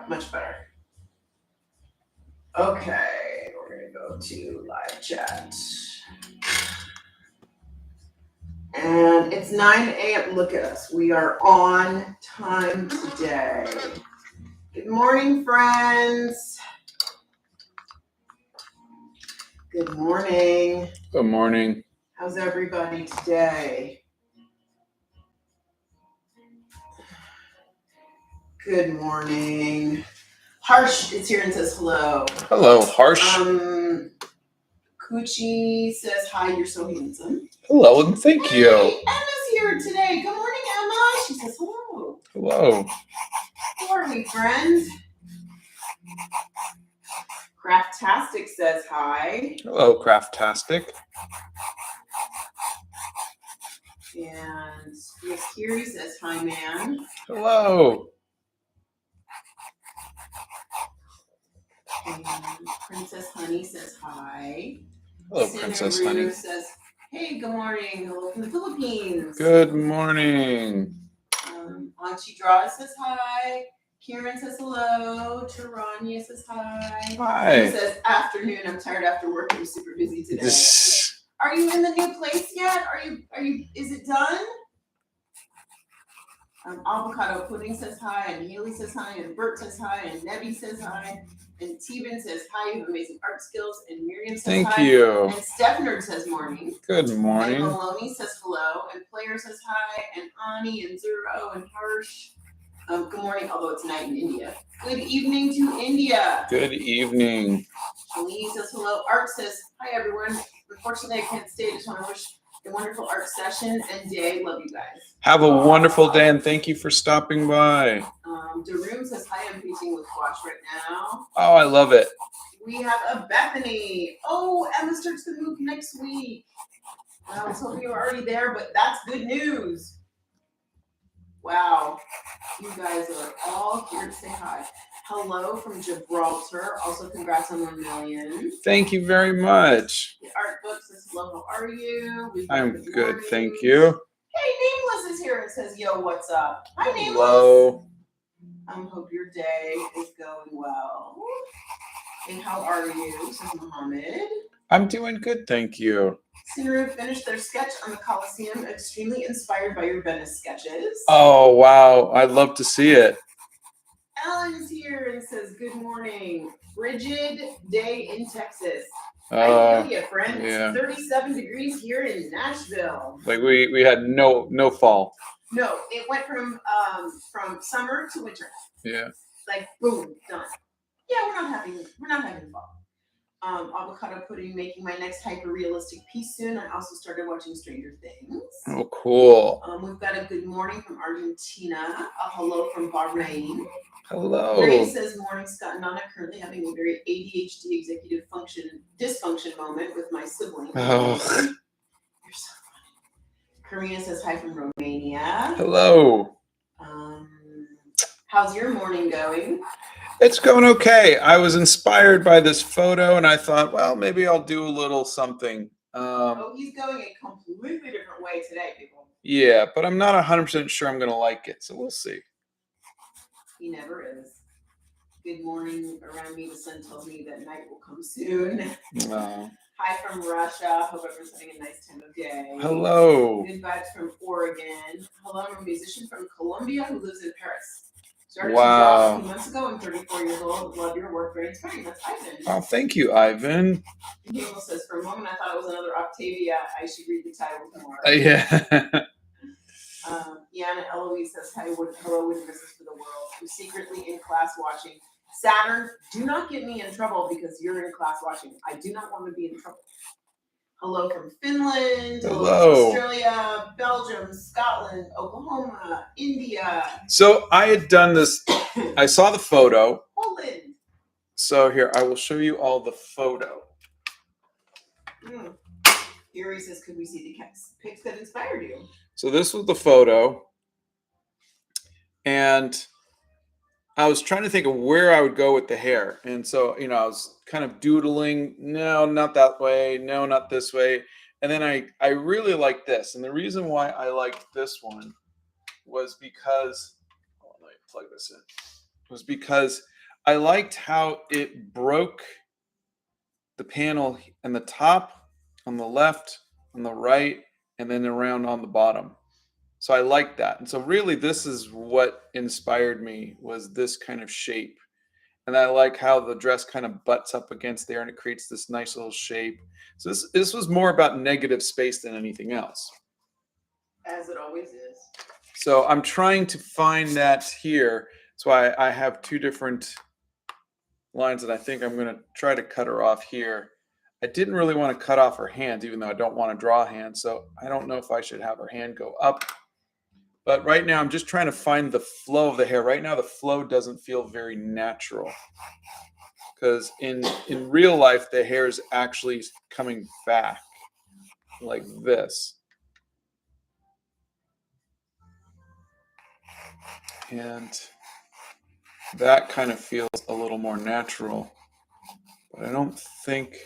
much better. Okay, we're gonna go to live chat. And it's 9 a.m. Look at us. We are on time today. Good morning, friends. Good morning. Good morning. How's everybody today? Good morning. Harsh is here and says hello. Hello, Harsh. Coochie says hi, you're so handsome. Hello, and thank you. Emma's here today. Good morning, Emma. She says hello. Hello. How are we, friends? Craftastic says hi. Hello, Craftastic. And Miss Kiri says hi, man. Hello. And Princess Honey says hi. Hello, Princess Honey. Says, hey, good morning. Hello from the Philippines. Good morning. Auntie Draw says hi. Kieran says hello. Taranya says hi. Hi. She says afternoon. I'm tired after work. I'm super busy today. Are you in the new place yet? Are you? Is it done? Avocado Pudding says hi, and Haley says hi, and Bert says hi, and Nebby says hi, and Teben says hi. You have amazing art skills, and Miriam says hi. Thank you. And Stefnerd says morning. Good morning. And Maloney says hello, and Player says hi, and Ani and Zero and Harsh. Good morning, although it's night in India. Good evening to India. Good evening. Shalini says hello. Art says hi, everyone. Unfortunately, I can't stay. Just want to wish a wonderful art session and day. Love you guys. Have a wonderful day, and thank you for stopping by. Daroom says hi. I'm painting with gouache right now. Oh, I love it. We have a Bethany. Oh, Emma starts to move next week. I was hoping you were already there, but that's good news. Wow. You guys are all here to say hi. Hello from Gibraltar. Also, congrats on 1 million. Thank you very much. The art book says hello. How are you? I'm good, thank you. Hey, Nameless is here and says, yo, what's up? Hi, Nameless. Hello. Hope your day is going well. And how are you? Says Mohammed. I'm doing good, thank you. Sinru finished their sketch on the Colosseum, extremely inspired by your Venice sketches. Oh, wow. I'd love to see it. Ellen's here and says, good morning. Frigid day in Texas. I feel you, friend. Yeah. 37 degrees here in Nashville. Like we had no fall. No, it went from summer to winter. Yeah. Like boom, done. Yeah, we're not having fall. Avocado Pudding making my next hyper-realistic piece soon. I also started watching Stranger Things. Oh, cool. We've got a good morning from Argentina. A hello from Bahrain. Hello. Grace says, morning, Scott and Nana. Currently having a very ADHD executive dysfunction moment with my sibling. Oh. You're so funny. Karina says, hi from Romania. Hello. How's your morning going? It's going okay. I was inspired by this photo, and I thought, well, maybe I'll do a little something. He's going a completely different way today, people. Yeah, but I'm not 100% sure I'm going to like it, so we'll see. He never is. Good morning around me. The sun tells me that night will come soon. Hi from Russia. Hope everyone's having a nice time of day. Hello. Good vibes from Oregon. Hello, I'm a musician from Colombia who lives in Paris. Started Wow. a few months ago. I'm 34 years old. Love your work. Very inspiring. That's Ivan. Oh, thank you, Ivan. Daniel says, for a moment I thought it was another Octavia. I should read the title more. Yeah. Yana Eloise says, hello, witnesses for the world. I'm secretly in class watching. Saturn, do not get me in trouble because you're in class watching. I do not want to be in trouble. Hello from Finland. Hello. From Australia, Belgium, Scotland, Oklahoma, India. So I had done this. I saw the photo. Poland. So here, I will show you all the photo. Yuri says, could we see the pics that inspired you? So this was the photo. And I was trying to think of where I would go with the hair. And so, I was kind of doodling. No, not that way. No, not this way. And then I really liked this. And the reason why I liked this one was because, let me plug this in. Was because I liked how it broke the panel in the top, on the left, on the right, and then around on the bottom. So I like that. And so really this is what inspired me, was this kind of shape. And I like how the dress kind of butts up against there and it creates this nice little shape. So this was more about negative space than anything else. As it always is. So I'm trying to find that here. That's why I have two different lines that I think I'm going to try to cut her off here. I didn't really want to cut off her hands, even though I don't want to draw hands. So I don't know if I should have her hand go up. But right now I'm just trying to find the flow of the hair. Right now the flow doesn't feel very natural. Because in real life, the hair is actually coming back like this. And that kind of feels a little more natural. But I don't think,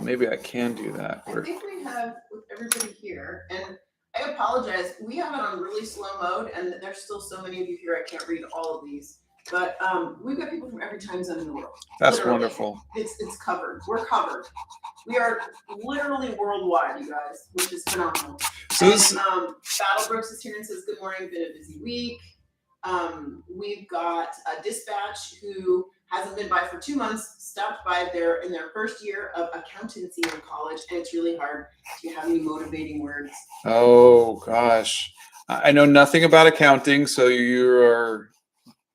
maybe I can do that. I think we have, with everybody here, and I apologize, we have it on really slow mode, and there's still so many of you here, I can't read all of these. But we've got people from every time zone in the world. That's literally. wonderful. It's covered. We're covered. We are literally worldwide, you guys, which is phenomenal. So and, this, Battle Brooks is here and says, good morning, been a busy week. We've got a Dispatch who hasn't been by for 2 months, stopped by there in their first year of accountancy in college, and it's really hard. Do you have any motivating words? oh gosh, I know nothing about accounting, so you're,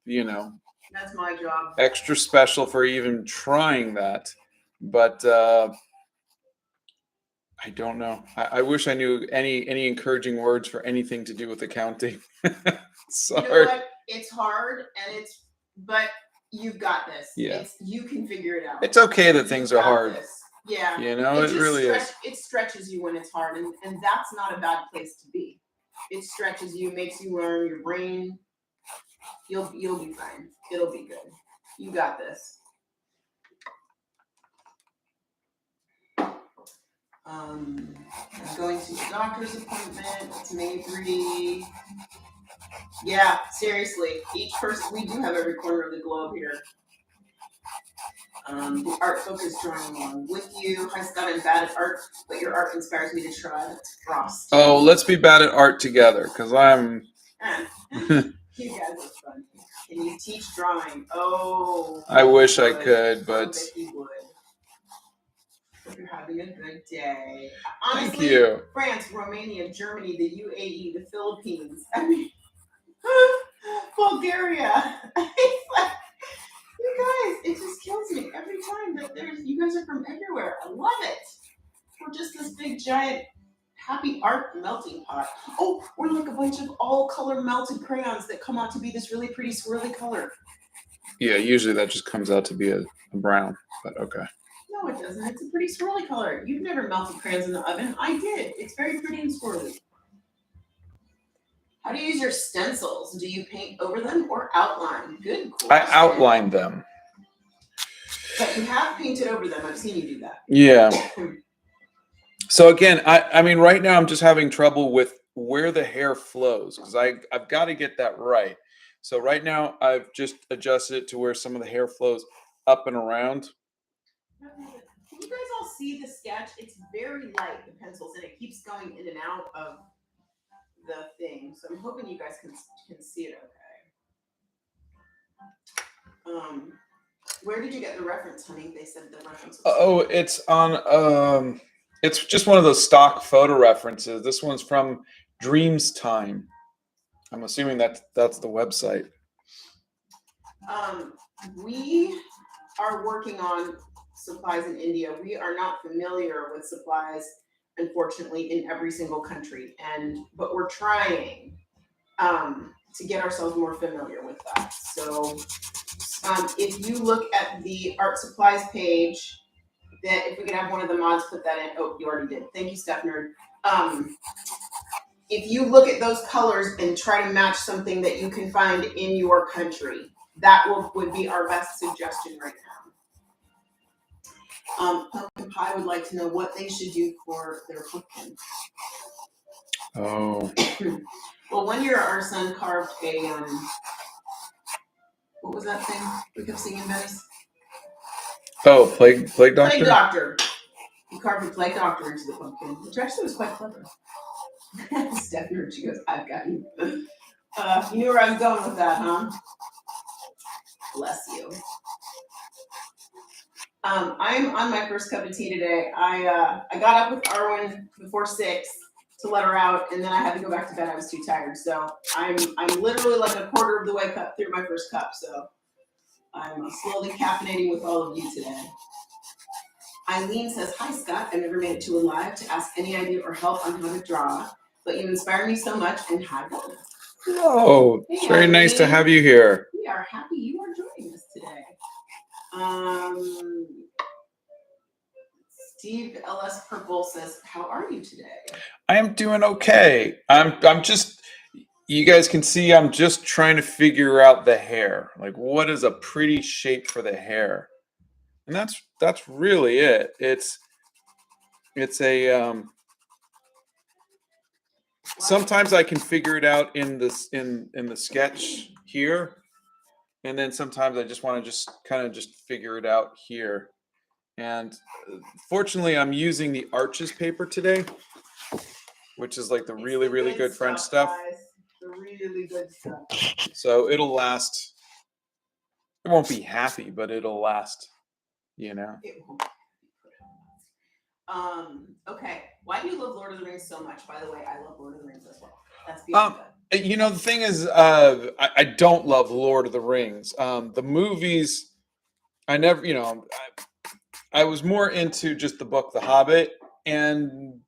That's my job. extra special for even trying that. But I don't know. I wish I knew any encouraging words for anything to do with accounting. Sorry. You know what? It's hard, and but you've got this. Yeah. You can figure it out. It's okay that things are hard. This. Yeah. It really is. It stretches you when it's hard, and that's not a bad place to be. It stretches you, makes you learn, your brain. You'll be fine. It'll be good. You got this. I'm going to the doctor's appointment. It's May 3. Yeah, seriously. Each person, we do have every corner of the globe here. The art focus drawing along with you. Hi, Scott, I'm bad at art, but your art inspires me to try. That's Frost. Oh, let's be bad at art together, because I'm. You guys are fun. Can you teach drawing? Oh. I wish I could, but. I bet you would. Hope you're having a good day. Honestly, Thank you. France, Romania, Germany, the UAE, the Philippines. I mean, Bulgaria. It's like, you guys, it just kills me every time that you guys are from everywhere. I love it. We're just this big giant happy art melting pot. Oh, we're like a bunch of all color melted crayons that come out to be this really pretty swirly color. Yeah, usually that just comes out to be a brown, but okay. No, it doesn't. It's a pretty swirly color. You've never melted crayons in the oven. I did. It's very pretty and swirly. How do you use your stencils? Do you paint over them or outline? Good question. I outlined them. But you have painted over them. I've seen you do that. Yeah. So again, I mean, right now I'm just having trouble with where the hair flows, because I've got to get that right. So right now I've just adjusted it to where some of the hair flows up and around. Can you guys all see the sketch? It's very light, the pencils, and it keeps going in and out of the thing. So I'm hoping you guys can see it okay. Where did you get the reference, honey? They said the reference was Oh, it's on it's just one of those stock photo references. This one's from Dreams Time. I'm assuming that's the website. We are working on supplies in India. We are not familiar with supplies, unfortunately, in every single country, but we're trying to get ourselves more familiar with that. So if you look at the art supplies page, that if we could have one of the mods put that in. Oh, you already did. Thank you, Steph Nerd. If you look at those colors and try to match something that you can find in your country, that would be our best suggestion right now. Pumpkin Pie would like to know what they should do for their pumpkin. Oh. Well, one year our son carved What was that thing we kept seeing in Venice? Oh, plague doctor. Plague doctor. He carved a plague doctor into the pumpkin, which actually was quite clever. Stephanie, she goes, "I've got you." You knew where I was going with that, huh? Bless you. I'm on my first cup of tea today. I got up with Arwen before 6 to let her out, and then I had to go back to bed. I was too tired, so I'm literally like a quarter of the way through my first cup. So I'm slowly caffeinating with all of you today. Eileen says, "Hi Scott, I never made it to a live to ask any idea or help on how to draw, but you inspire me so much and hi." Oh, it's very nice to have you here. We are happy you are joining us today. Steve LS Purple says, "How are you today?" I am doing okay. I'm just, you guys can see I'm just trying to figure out the hair. Like, what is a pretty shape for the hair? And that's really it. It's a sometimes I can figure it out in this in the sketch here, and then sometimes I just want to just figure it out here. And fortunately, I'm using the Arches paper today, which is like the really good French stuff. Guys. The really good stuff. So it'll last. It won't be happy, but it'll last. You know. It won't. Okay. Why do you love Lord of the Rings so much? By the way, I love Lord of the Rings as well. That's beautiful. You know, the thing is, I don't love Lord of the Rings. The movies, I never, you know, I was more into just the book, The Hobbit, and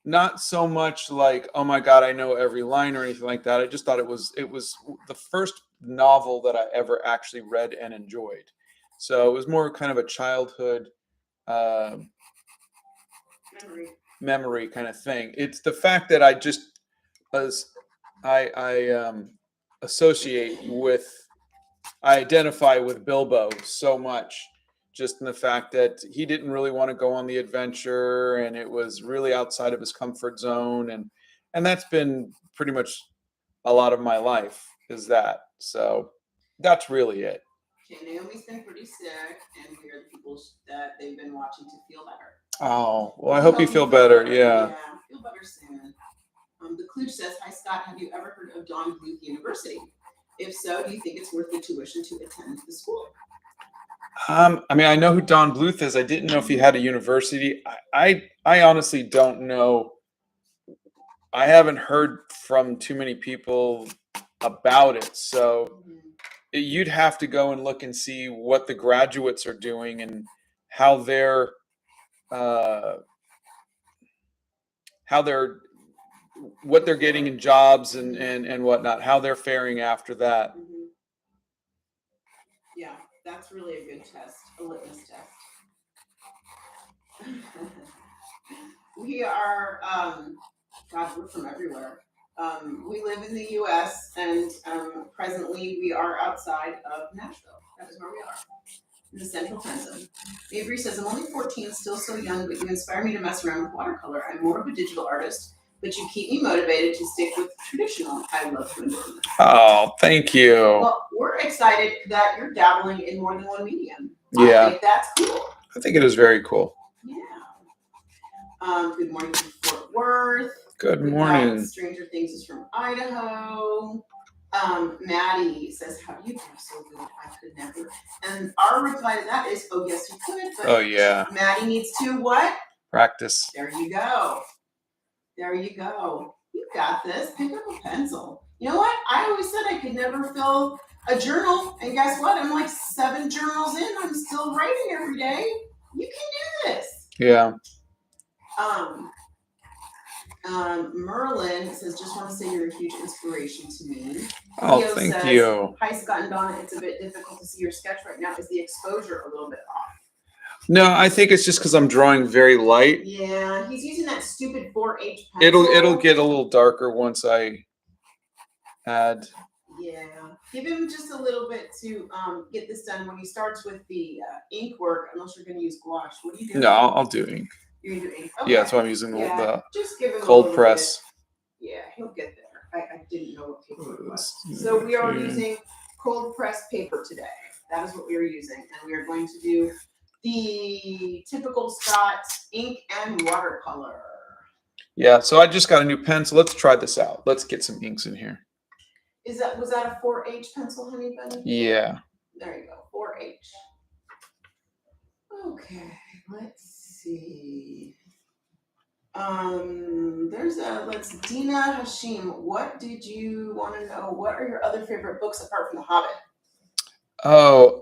not so much like, oh my God, I know every line or anything like that. I just thought it was the first novel that I ever actually read and enjoyed. So it was more kind of a childhood memory kind of thing. It's the fact that I just associate with, I identify with Bilbo so much, just in the fact that he didn't really want to go on the adventure, and it was really outside of his comfort zone, and that's been pretty much a lot of my life is that. So that's really it. Okay, Naomi's been pretty sick, and we are the people that they've been watching to feel better. Oh, well, I hope you feel better. Yeah. Feel better soon. The Klooch says, "Hi Scott, have you ever heard of Don Bluth University? If so, do you think it's worth the tuition to attend the school?" I mean, I know who Don Bluth is. I didn't know if he had a university. I honestly don't know. I haven't heard from too many people about it, so you'd have to go and look and see what the graduates are doing and how they're what they're getting in jobs and whatnot, how they're faring after that. Yeah, that's really a good test, a litmus test. We are, God, we're from everywhere. We live in the U.S. and presently we are outside of Nashville. That is where we are, in the central time zone. Avery says, "I'm only 14, still so young, but you inspire me to mess around with watercolor. I'm more of a digital artist, but you keep me motivated to stick with traditional. I love doing this." Oh, thank you. Well, we're excited that you're dabbling in more than one medium. Yeah. I think that's cool. I think it is very cool. Yeah. Good morning from Fort Worth. Good morning. Stranger Things is from Idaho. Maddie says, "How do you do so good? I could never." And our reply to that is, "Oh, yes, you could." But oh, yeah. Maddie needs to what? Practice. There you go. There you go. You got this. Pick up a pencil. You know what? I always said I could never fill a journal. And guess what? I'm like 7 journals in. I'm still writing every day. You can do this. Yeah. Merlin says, "Just want to say you're a huge inspiration to me." Oh, Leo thank says, you. "Hi, Scott and Donna. It's a bit difficult to see your sketch right now. Is the exposure a little bit off?" No, I think it's just because I'm drawing very light. Yeah, he's using that stupid 4H pencil. It'll get a little darker once I add. Yeah, give him just a little bit to get this done. When he starts with the ink work, unless you're going to use gouache, what do you do? No, I'll do ink. You're going to do ink? Okay. Yeah, that's why I'm using the just give him cold press. Bit. Yeah, he'll get there. I didn't know what paper it was. So we are using cold pressed paper today. That is what we are using. And we are going to do the typical Scott ink and watercolor. Yeah, so I just got a new pen, so let's try this out. Let's get some inks in here. Was that a 4H pencil, honey bunny? Yeah. There you go, 4H. Okay, let's see. Let's Dina Hashim. What did you want to know? What are your other favorite books apart from The Hobbit? Oh,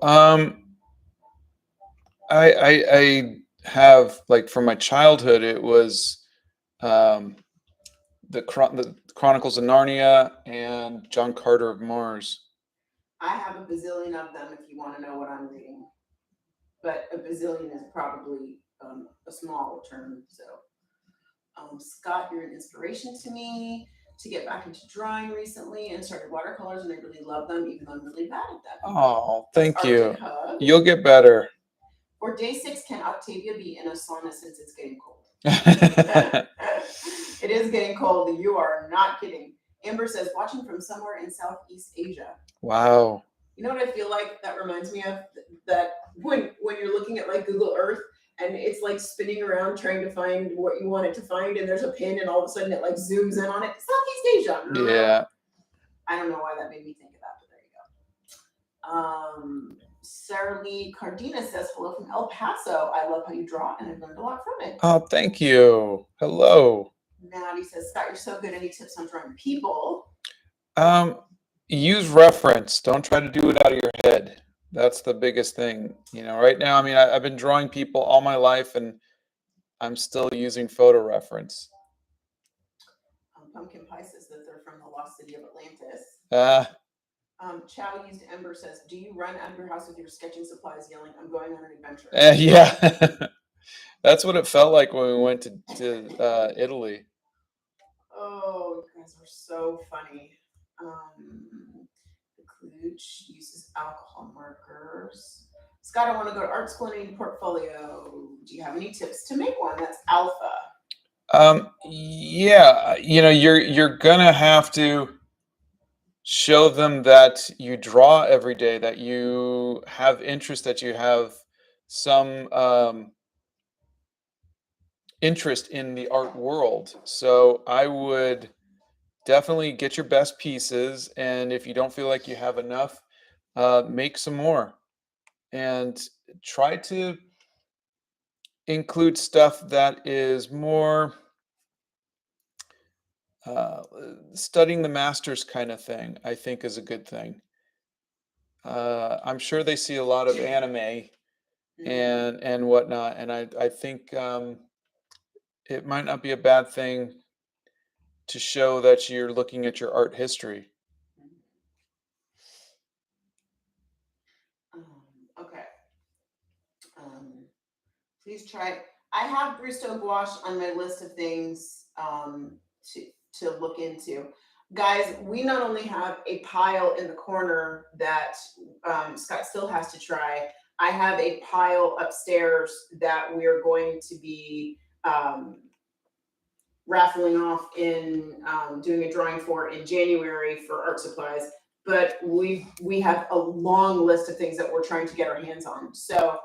I have, like, from my childhood, it was the Chronicles of Narnia and John Carter of Mars. I have a bazillion of them if you want to know what I'm reading. But a bazillion is probably a small term. So, Scott, you're an inspiration to me to get back into drawing recently and started watercolors, and I really love them, even though I'm really bad at them. Oh, thank you. Hug. You'll get better. For day 6, can Octavia be in a sauna since it's getting cold? It is getting cold. You are not kidding. Amber says, watching from somewhere in Southeast Asia. Wow. You know what I feel like that reminds me of? That when you're looking at like Google Earth and it's like spinning around trying to find what you want it to find, and there's a pin and all of a sudden it like zooms in on it. Southeast Asia. Yeah. I don't know why that made me think of that, but there you go. Sarah Lee Cardina says, hello from El Paso. I love how you draw and I've learned a lot from it. Oh, thank you. Hello. Maddie says, Scott, you're so good. Any tips on drawing people? Use reference. Don't try to do it out of your head. That's the biggest thing. You know, right now, I mean, I've been drawing people all my life and I'm still using photo reference. Pumpkin Pie says that they're from the lost city of Atlantis. Chow Used Ember says, do you run out of your house with your sketching supplies yelling, I'm going on an adventure? Yeah. That's what it felt like when we went to Italy. Oh, you guys are so funny. The Klooch uses alcohol markers. Scott, I want to go to art school and need a portfolio. Do you have any tips to make one? That's alpha. Yeah, you know, you're gonna have to show them that you draw every day, that you have interest, that you have some interest in the art world. So I would definitely get your best pieces, and if you don't feel like you have enough, make some more and try to include stuff that is more studying the masters kind of thing. I think is a good thing. I'm sure they see a lot of anime and whatnot, and I think it might not be a bad thing to show that you're looking at your art history. Okay. Please try. I have Bristow Gouache on my list of things to look into. Guys, we not only have a pile in the corner that Scott still has to try. I have a pile upstairs that we are going to be raffling off in doing a drawing for in January for art supplies. But we have a long list of things that we're trying to get our hands on. So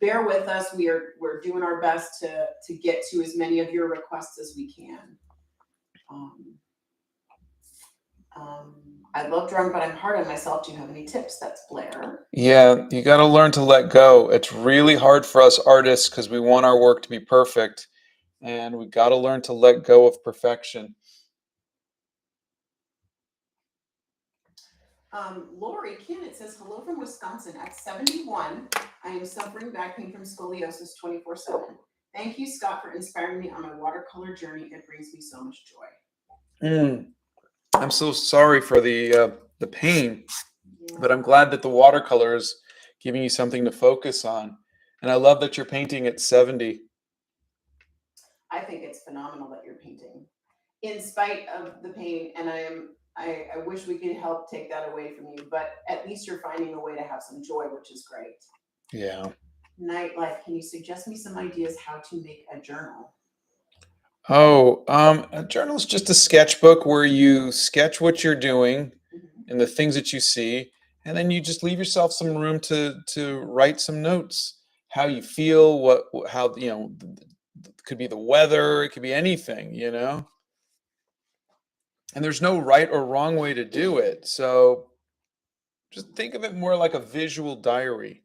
bear with us. We're doing our best to get to as many of your requests as we can. I love drawing, but I'm hard on myself. Do you have any tips? That's Blair. Yeah, you got to learn to let go. It's really hard for us artists because we want our work to be perfect, and we got to learn to let go of perfection. Lori Kennett says, hello from Wisconsin. At 71, I am suffering back pain from scoliosis 24/7. Thank you, Scott, for inspiring me on my watercolor journey. It brings me so much joy. I'm so sorry for the pain, but I'm glad that the watercolor is giving you something to focus on. And I love that you're painting at 70. I think it's phenomenal that you're painting in spite of the pain. And I wish we could help take that away from you, but at least you're finding a way to have some joy, which is great. Yeah. Nightlife, can you suggest me some ideas how to make a journal? Oh, a journal is just a sketchbook where you sketch what you're doing and the things that you see, and then you just leave yourself some room to write some notes, how you feel, how, you know, it could be the weather, it could be anything, you know. And there's no right or wrong way to do it. So just think of it more like a visual diary.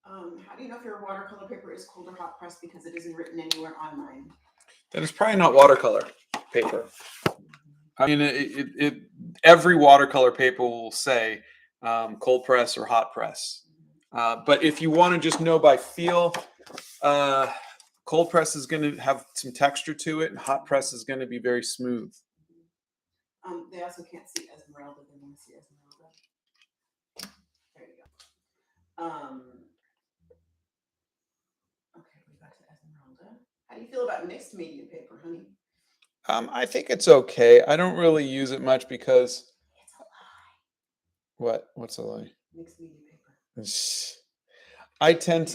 How do you know if your watercolor paper is cold or hot pressed because it isn't written anywhere on mine? Then it's probably not watercolor paper. I mean, every watercolor paper will say cold press or hot press. But if you want to just know by feel, cold press is going to have some texture to it, and hot press is going to be very smooth. They also can't see Esmeralda. They want to see Esmeralda. There you go. Okay, we got to Esmeralda. How do you feel about mixed media paper, honey? I think it's okay. I don't really use it much because it's a lie. What's a lie? Mixed media paper. I tend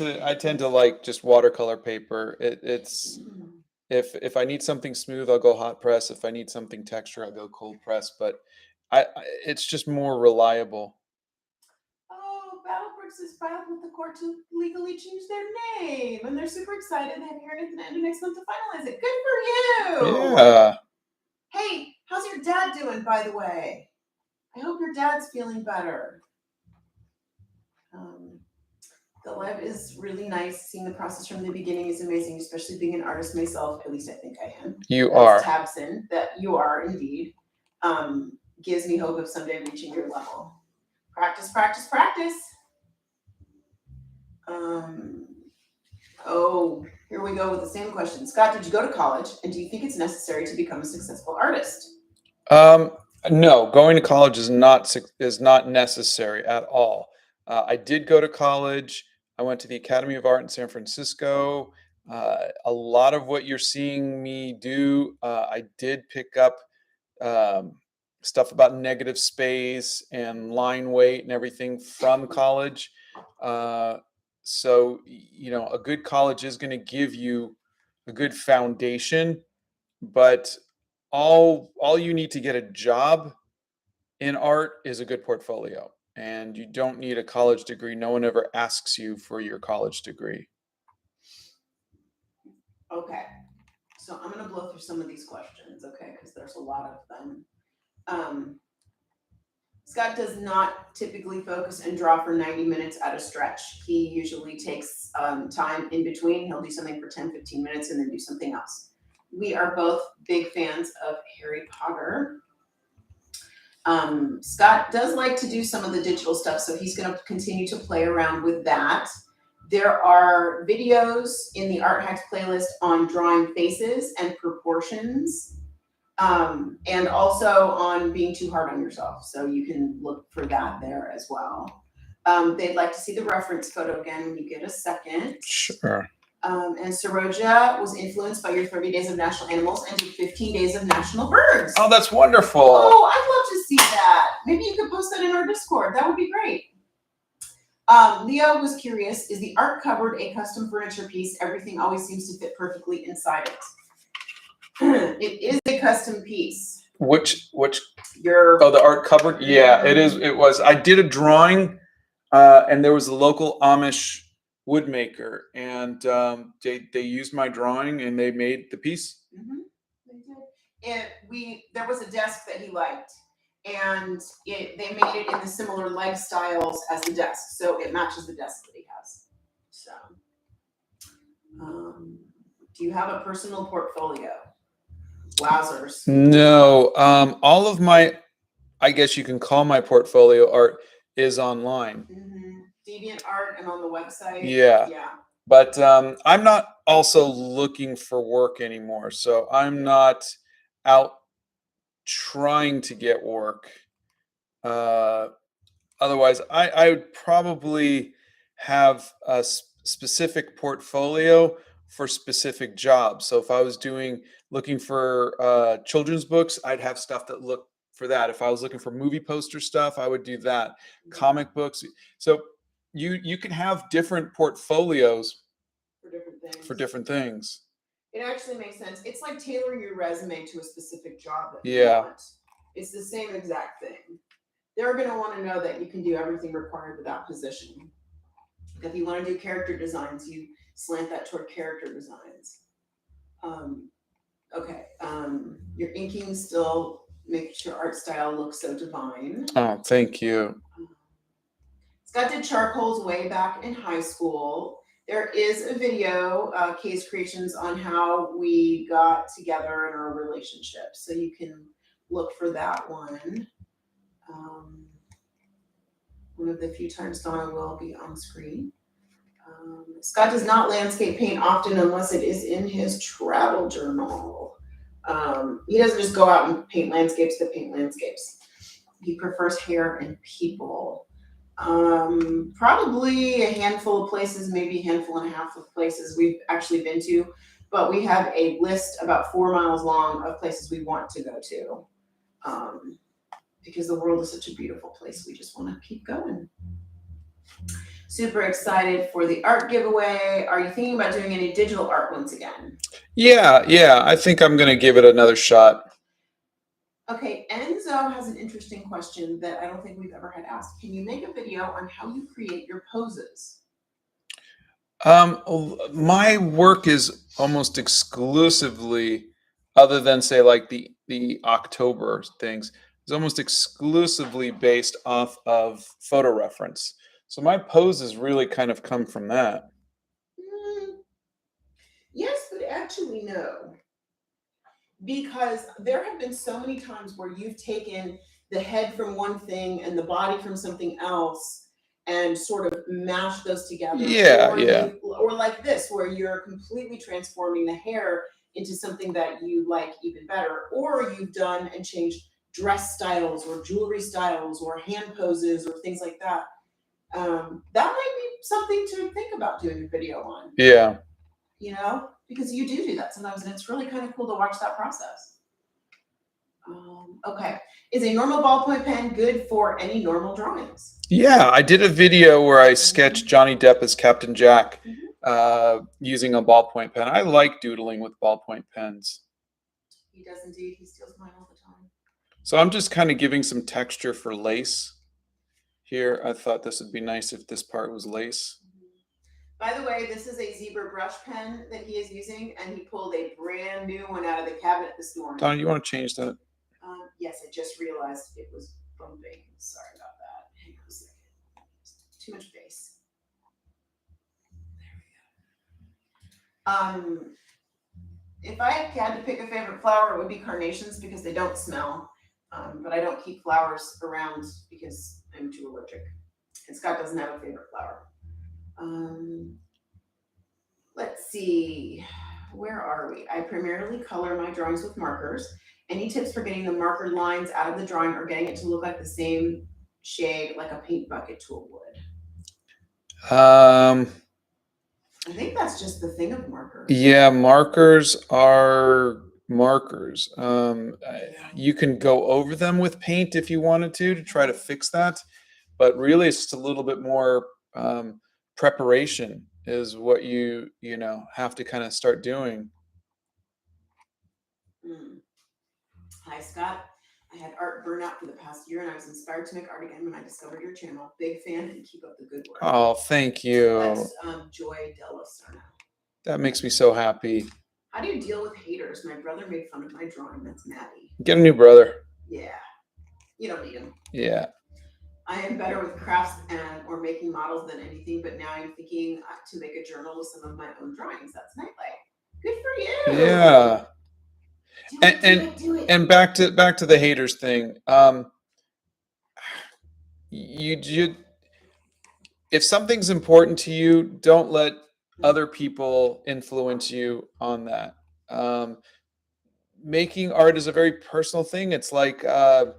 to like just watercolor paper. It's if I need something smooth, I'll go hot press. If I need something texture, I'll go cold press. But it's just more reliable. Oh, Battlebricks is filed with the court to legally change their name, and they're super excited. They have hearing at the end of next month to finalize it. Good for you! Yeah. Hey, how's your dad doing, by the way? I hope your dad's feeling better. The live is really nice. Seeing the process from the beginning is amazing, especially being an artist myself. At least I think I am. You are. Tabson, that you are indeed. Gives me hope of someday reaching your level. Practice, practice, practice. Oh, here we go with the same question. Scott, did you go to college, and do you think it's necessary to become a successful artist? No, going to college is not necessary at all. I did go to college. I went to the Academy of Art in San Francisco. A lot of what you're seeing me do, I did pick up stuff about negative space and line weight and everything from college. So, you know, a good college is going to give you a good foundation, but all you need to get a job in art is a good portfolio, and you don't need a college degree. No one ever asks you for your college degree. Okay, so I'm going to blow through some of these questions, okay, because there's a lot of them. Scott does not typically focus and draw for 90 minutes at a stretch. He usually takes time in between. He'll do something for 10, 15 minutes and then do something else. We are both big fans of Harry Potter. Scott does like to do some of the digital stuff, so he's going to continue to play around with that. There are videos in the Art Hacks playlist on drawing faces and proportions. And also on being too hard on yourself. So you can look for that there as well. They'd like to see the reference photo again when you get a second. Sure. And Saroja was influenced by your 30 Days of National Animals and your 15 Days of National Birds. Oh, that's wonderful. Oh, I'd love to see that. Maybe you could post that in our Discord. That would be great. Leo was curious, is the art cupboard a custom furniture piece? Everything always seems to fit perfectly inside it. It is a custom piece. Which the art cupboard? Yeah, it is. It was. I did a drawing, and there was a local Amish woodmaker, and they used my drawing and they made the piece. They did. There was a desk that he liked, and they made it in the similar leg styles as the desk, so it matches the desk that he has. So, do you have a personal portfolio? Wowzers. No, all of my, I guess you can call my portfolio art, is online. DeviantArt and on the website. Yeah. But I'm not also looking for work anymore, so I'm not out trying to get work. Otherwise, I would probably have a specific portfolio for specific jobs. So if I was looking for children's books, I'd have stuff that looked for that. If I was looking for movie poster stuff, I would do that. Comic books. So you can have different portfolios for different things. It actually makes sense. It's like tailoring your resume to a specific job that you want. It's the same exact thing. they're going to want to know that you can do everything required without positioning. If you want to do character designs, you slant that toward character designs. Okay, your inking still makes your art style look so divine. Oh, thank you. Scott did charcoals way back in high school. There is a video, Kay's Creations, on how we got together in our relationship. So you can look for that one. One of the few times Donna will be on screen. Scott does not landscape paint often unless it is in his travel journal. He doesn't just go out and paint landscapes to paint landscapes. He prefers hair and people. Probably a handful of places, maybe a handful and a half of places we've actually been to, but we have a list about 4 miles long of places we want to go to. Because the world is such a beautiful place, we just want to keep going. Super excited for the art giveaway. Are you thinking about doing any digital art once again? Yeah. I think I'm going to give it another shot. Okay, Enzo has an interesting question that I don't think we've ever had asked. Can you make a video on how you create your poses? My work is almost exclusively, other than say like the October things, is almost exclusively based off of photo reference. So my poses really kind of come from that. Yes, but actually no. Because there have been so many times where you've taken the head from one thing and the body from something else and sort of mashed those together. Yeah. Or like this, where you're completely transforming the hair into something that you like even better. Or you've done and changed dress styles or jewelry styles or hand poses or things like that. That might be something to think about doing a video on. Yeah. You know, because you do that sometimes, and it's really kind of cool to watch that process. Okay, is a normal ballpoint pen good for any normal drawings? Yeah, I did a video where I sketched Johnny Depp as Captain Jack using a ballpoint pen. I like doodling with ballpoint pens. He does indeed. He steals mine all the time. So I'm just kind of giving some texture for lace here. I thought this would be nice if this part was lace. By the way, this is a zebra brush pen that he is using, and he pulled a brand new one out of the cabinet this morning. Donna, you want to change that? Yes, I just realized it was bumping. Sorry about that. Hang on a second. Too much bass. There we go. If I had to pick a favorite flower, it would be carnations because they don't smell. But I don't keep flowers around because I'm too allergic. And Scott doesn't have a favorite flower. Let's see, where are we? I primarily color my drawings with markers. Any tips for getting the marker lines out of the drawing or getting it to look like the same shade like a paint bucket tool would? I think that's just the thing of markers. Yeah, markers are markers. You can go over them with paint if you wanted to try to fix that, but really it's just a little bit more preparation is what you have to kind of start doing. Hi, Scott. I had art burnout for the past year and I was inspired to make art again when I discovered your channel. Big fan and keep up the good work. Oh, thank you. That's Joy Della Serna. That makes me so happy. How do you deal with haters? My brother made fun of my drawing. That's Maddie. Get a new brother. Yeah. You don't need him. Yeah. I am better with crafts or making models than anything, but now I'm thinking to make a journal with some of my own drawings. That's nightlight. Good for you. Yeah. Do it. And back to the haters thing. You if something's important to you, don't let other people influence you on that. Making art is a very personal thing. It's like the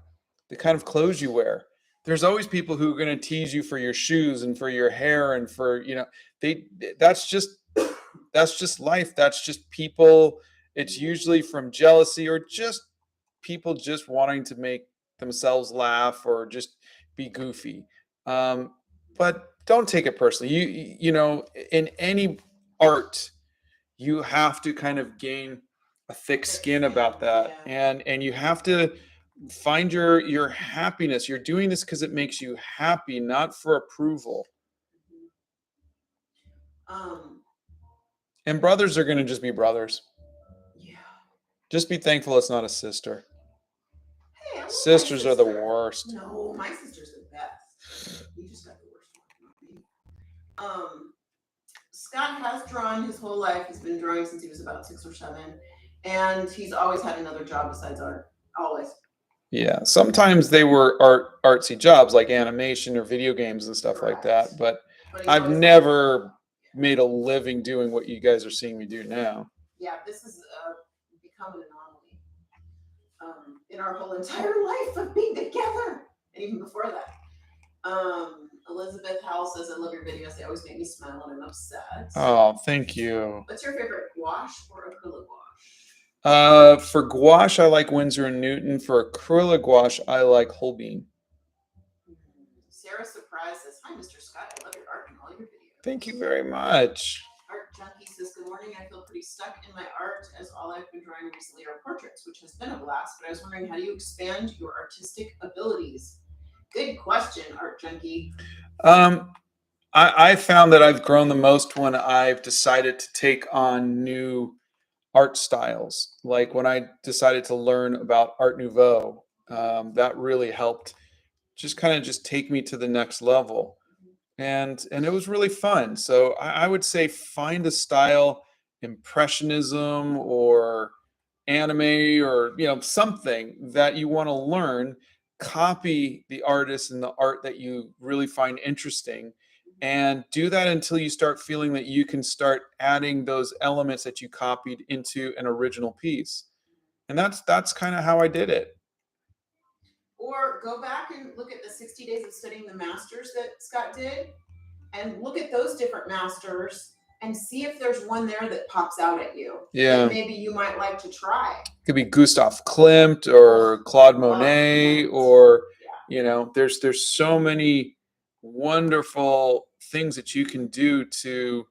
kind of clothes you wear. There's always people who are going to tease you for your shoes and for your hair and for that's just life. That's just people. It's usually from jealousy or just people just wanting to make themselves laugh or just be goofy. But don't take it personally. You know, in any art, you have to kind of gain a thick skin about that, and you have to find your happiness. You're doing this because it makes you happy, not for approval. And brothers are going to just be brothers. Yeah. Just be thankful it's not a sister. Hey, I love Sisters my are the sister. worst. No, my sister's the best. You just got the worst one, not me. Scott has drawn his whole life. He's been drawing since he was about 6 or 7, and he's always had another job besides art. Always. Yeah, sometimes they were artsy jobs like animation or video games and stuff like that, but I've never made a living doing what you guys are seeing me do now. Yeah, this has become an anomaly in our whole entire life of being together, and even before that. Elizabeth Howell says, I love your videos. They always make me smile when I'm upset. Oh, thank you. What's your favorite, gouache or acrylic gouache? For gouache, I like Winsor & Newton. For acrylic gouache, I like Holbein. Sarah Surprise says, hi, Mr. Scott. I love your art and all your videos. Thank you very much. Art Junkie says, good morning. I feel pretty stuck in my art as all I've been drawing recently are portraits, which has been a blast, but I was wondering, how do you expand your artistic abilities? Good question, Art Junkie. I found that I've grown the most when I've decided to take on new art styles. Like when I decided to learn about Art Nouveau, that really helped just kind of just take me to the next level. And it was really fun. So I would say find a style, impressionism or anime or something that you want to learn, copy the artist and the art that you really find interesting, and do that until you start feeling that you can start adding those elements that you copied into an original piece. And that's kind of how I did it. Or go back and look at the 60 days of studying the masters that Scott did, and look at those different masters and see if there's one there that pops out at you. Yeah. That maybe you might like to try. It could be Gustav Klimt or Claude Monet, or there's so many wonderful things that you can do to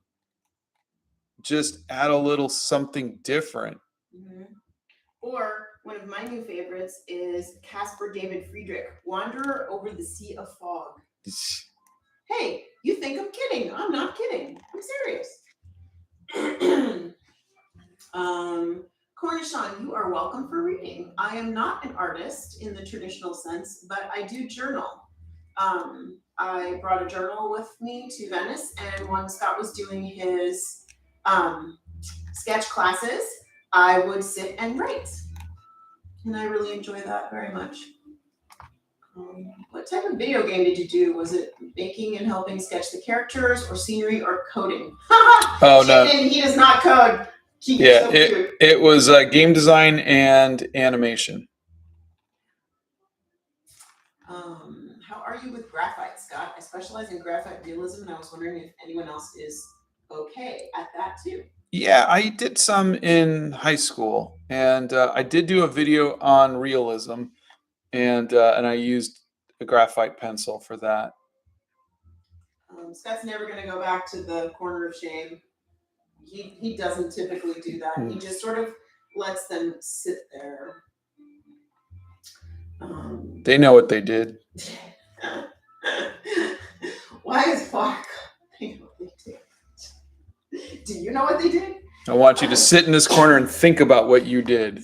just add a little something different. Mm-hmm. Or one of my new favorites is Caspar David Friedrich, Wanderer Over the Sea of Fog. Hey, you think I'm kidding. I'm not kidding. I'm serious. Cornishon, you are welcome for reading. I am not an artist in the traditional sense, but I do journal. I brought a journal with me to Venice, and when Scott was doing his sketch classes, I would sit and write. And I really enjoy that very much. What type of video game did you do? Was it making and helping sketch the characters, or scenery, or coding? Oh, no. He does not code. Yeah, it was game design and animation. How are you with graphite, Scott? I specialize in graphite realism, and I was wondering if anyone else is okay at that too. Yeah, I did some in high school, and I did do a video on realism, and I used a graphite pencil for that. Scott's never going to go back to the corner of shame. He doesn't typically do that. He just sort of lets them sit there. They know what they did. Why is Clark? They know what they did. Do you know what they did? I want you to sit in this corner and think about what you did.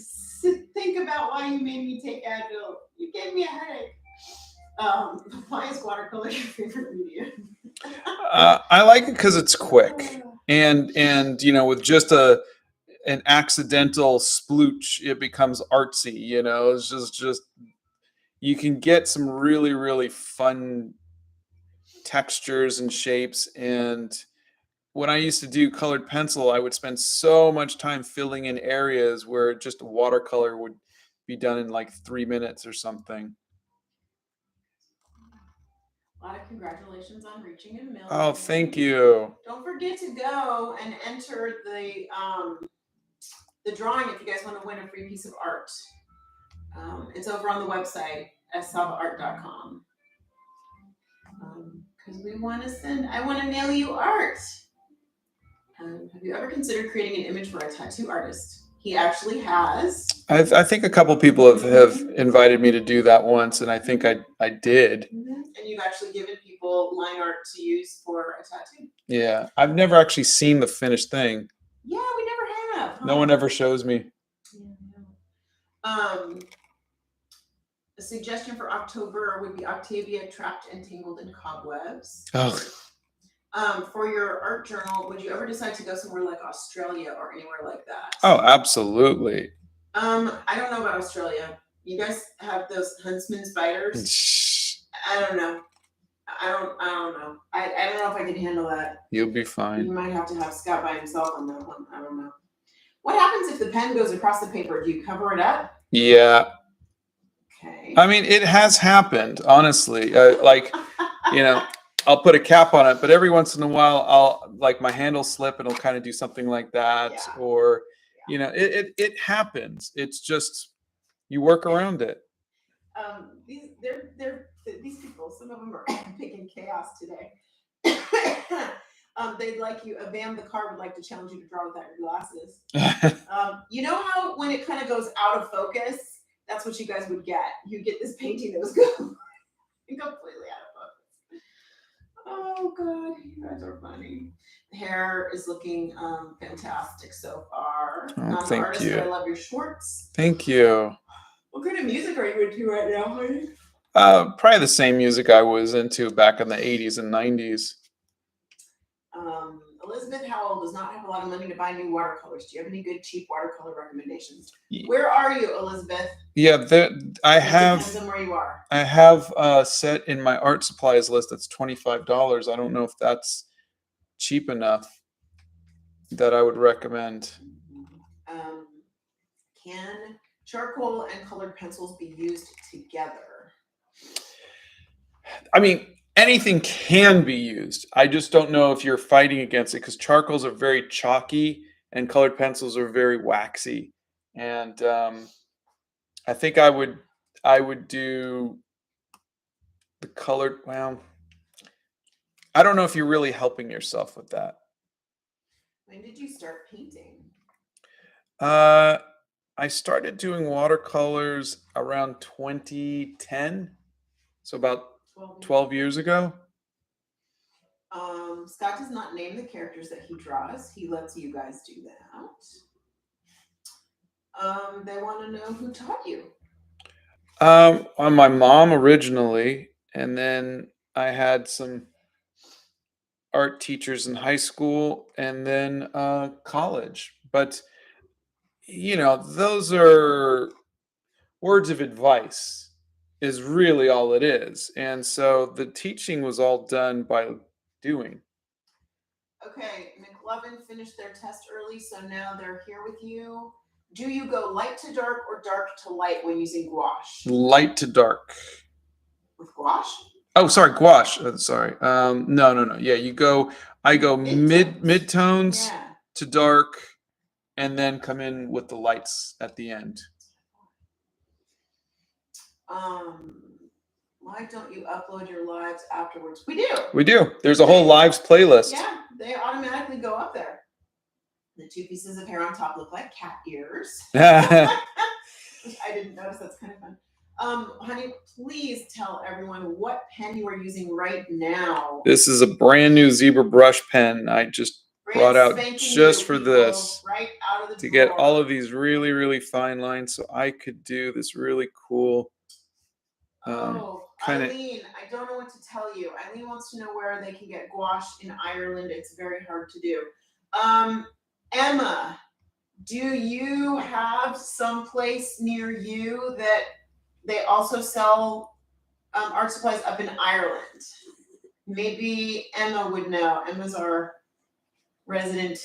Think about why you made me take Advil. You gave me a headache. Why is watercolor your favorite medium? I like it because it's quick, and with just an accidental splooch, it becomes artsy. It's just you can get some really, really fun textures and shapes. And when I used to do colored pencil, I would spend so much time filling in areas where just watercolor would be done in like 3 minutes or something. A lot of congratulations on reaching 1 million. Oh, thank you. Don't forget to go and enter the drawing if you guys want to win a free piece of art. It's over on the website at savaart.com. Because I want to mail you art. Have you ever considered creating an image for a tattoo artist? He actually has. I think a couple people have invited me to do that once, and I think I did. And you've actually given people line art to use for a tattoo. Yeah, I've never actually seen the finished thing. Yeah, we never have. Huh? No one ever shows me. Yeah, a suggestion for October would be Octavia Trapped and Tangled in Cobwebs. Oh. For your art journal, would you ever decide to go somewhere like Australia or anywhere like that? Oh, absolutely. I don't know about Australia. You guys have those huntsman spiders? I don't know. I don't know. I don't know if I can handle that. You'll be fine. You might have to have Scott by himself on that one. I don't know. What happens if the pen goes across the paper? Do you cover it up? Yeah. Okay. I mean, it has happened, honestly. Like, I'll put a cap on it, but every once in a while, I'll like my hand will slip and it'll kind of do something like that, Yeah. or it happens. It's just you work around it. These people, some of them are picking chaos today. They'd like you. Bam the car would like to challenge you to draw without your glasses. You know how when it kind of goes out of focus, that's what you guys would get. You get this painting that was completely out of focus. Oh God, you guys are funny. The hair is looking fantastic so far. Oh, thank artist, you. I love your shorts. Thank you. What kind of music are you into right now, honey? Probably the same music I was into back in the 80s and 90s. Elizabeth Howell does not have a lot of money to buy new watercolors. Do you have any good cheap watercolor recommendations? Yeah. Where are you, Elizabeth? Yeah, I have. Depends on where you are. I have a set in my art supplies list that's $25. I don't know if that's cheap enough that I would recommend. Can charcoal and colored pencils be used together? I mean, anything can be used. I just don't know if you're fighting against it because charcoals are very chalky and colored pencils are very waxy. And I think I would do the colored. Well, I don't know if you're really helping yourself with that. When did you start painting? I started doing watercolors around 2010, so about 12 years ago. Scott does not name the characters that he draws. He lets you guys do that. They want to know who taught you. On my mom originally, and then I had some art teachers in high school and then college. But those are words of advice is really all it is. And so the teaching was all done by doing. Okay, McLovin finished their test early, so now they're here with you. Do you go light to dark or dark to light when using gouache? Light to dark. With gouache? Oh, sorry, gouache. Sorry. No. Yeah, I go mid-tones to dark, and then come in with the lights at the end. Why don't you upload your lives afterwards? We do. We do. There's a whole lives playlist. Yeah, they automatically go up there. The two pieces of hair on top look like cat ears. Which I didn't notice. That's kind of fun. Honey, please tell everyone what pen you are using right now. This is a brand new zebra brush pen I just brought out just for this. Right out of the to get all of these really, really fine lines so I could do this really cool Eileen, I don't know what to tell you. Eileen wants to know where they can get gouache in Ireland. It's very hard to do. Emma, do you have some place near you that they also sell art supplies up in Ireland? Maybe Emma would know. Emma's our resident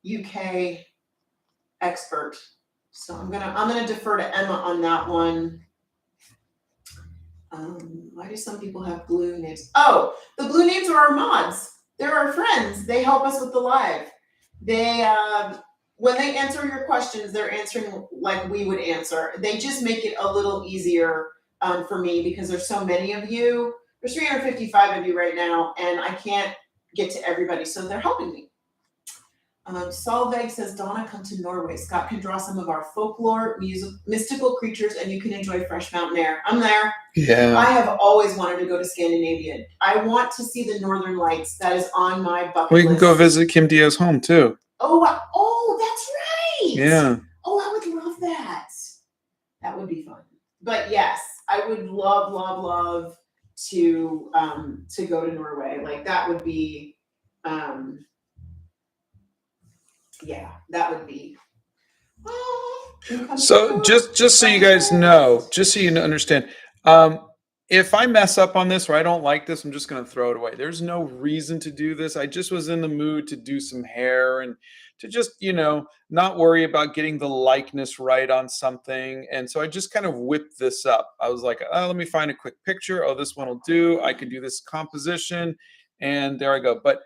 UK expert. So I'm gonna defer to Emma on that one. Why do some people have blue names? Oh, the blue names are our mods. They're our friends. They help us with the live. They when they answer your questions, they're answering like we would answer. They just make it a little easier for me because there's so many of you. There's 355 of you right now, and I can't get to everybody, so they're helping me. Solveig says, Donna, come to Norway. Scott can draw some of our folklore, mystical creatures, and you can enjoy fresh mountain air. I'm there. Yeah. I have always wanted to go to Scandinavia. I want to see the Northern Lights. That is on my bucket We can list. go visit Kim Dia's home too. Oh, that's right. Yeah. Oh, I would love that. That would be fun. But yes, I would love to go to Norway. Like that would be yeah, that would be. So just so you guys know, just so you understand, if I mess up on this or I don't like this, I'm just going to throw it away. There's no reason to do this. I just was in the mood to do some hair and to just, not worry about getting the likeness right on something. And so I just kind of whipped this up. I was like, oh, let me find a quick picture. Oh, this one will do. I can do this composition. And there I go. But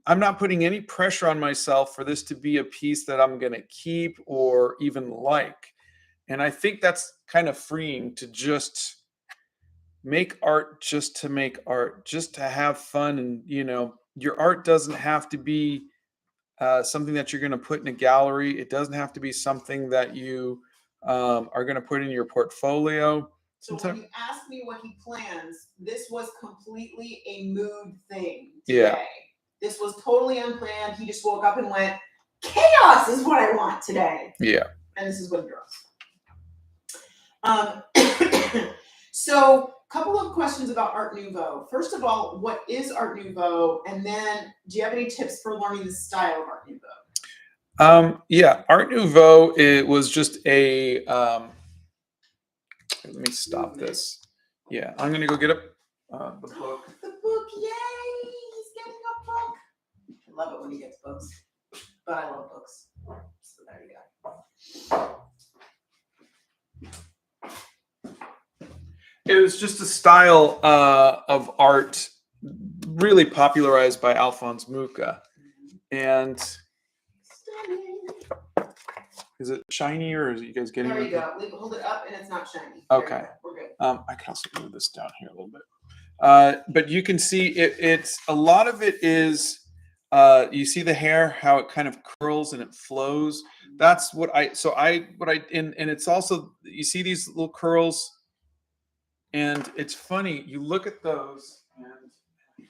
I'm not putting any pressure on myself for this to be a piece that I'm going to keep or even like. And I think that's kind of freeing to just make art just to make art, just to have fun. And, your art doesn't have to be something that you're going to put in a gallery. It doesn't have to be something that you are going to put in your portfolio. So when you ask me what he plans, this was completely a mood thing today. Yeah. This was totally unplanned. He just woke up and went, chaos is what I want today. Yeah. And this is what he draws. So a couple of questions about Art Nouveau. First of all, what is Art Nouveau? And then do you have any tips for learning the style of Art Nouveau? Yeah, Art Nouveau, it was just a, let me stop this. Yeah, I'm going to go get the book. The book, yay! He's getting a book. I love it when he gets books, but I love books. So there you go. It was just a style of art really popularized by Alphonse Mucha. And is it shiny or is it you guys getting it? There you go. Hold it up and it's not shiny. Okay. We're good. I can also move this down here a little bit. But you can see it's a lot of it is you see the hair, how it kind of curls and it flows. That's what and it's also, you see these little curls. And it's funny, you look at those and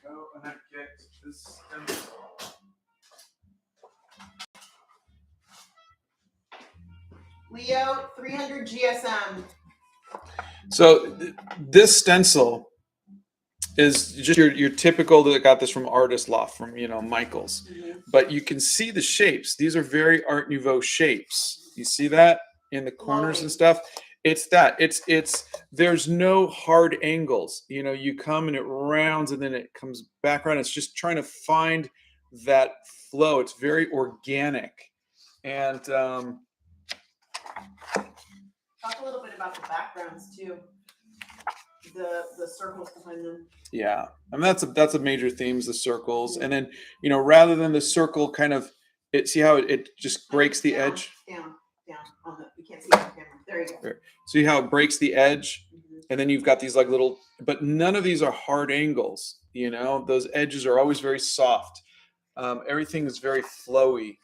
go and I get this stencil. Leo, 300 GSM. So this stencil is just your typical, that got this from Artist Loft, from, Michael's. Mm-hmm. But you can see the shapes. These are very Art Nouveau shapes. You see that in the corners and stuff? It's that. There's no hard angles. You come and it rounds and then it comes back around. It's just trying to find that flow. It's very organic. And talk a little bit about the backgrounds too. The circles behind them. Yeah. I mean, that's a major theme, is the circles. And then, rather than the circle kind of, see how it just breaks the edge? Down on the, you can't see it on camera. There you go. There. See how it breaks the edge? Mm-hmm. And then you've got these like little, but none of these are hard angles. Those edges are always very soft. Everything is very flowy.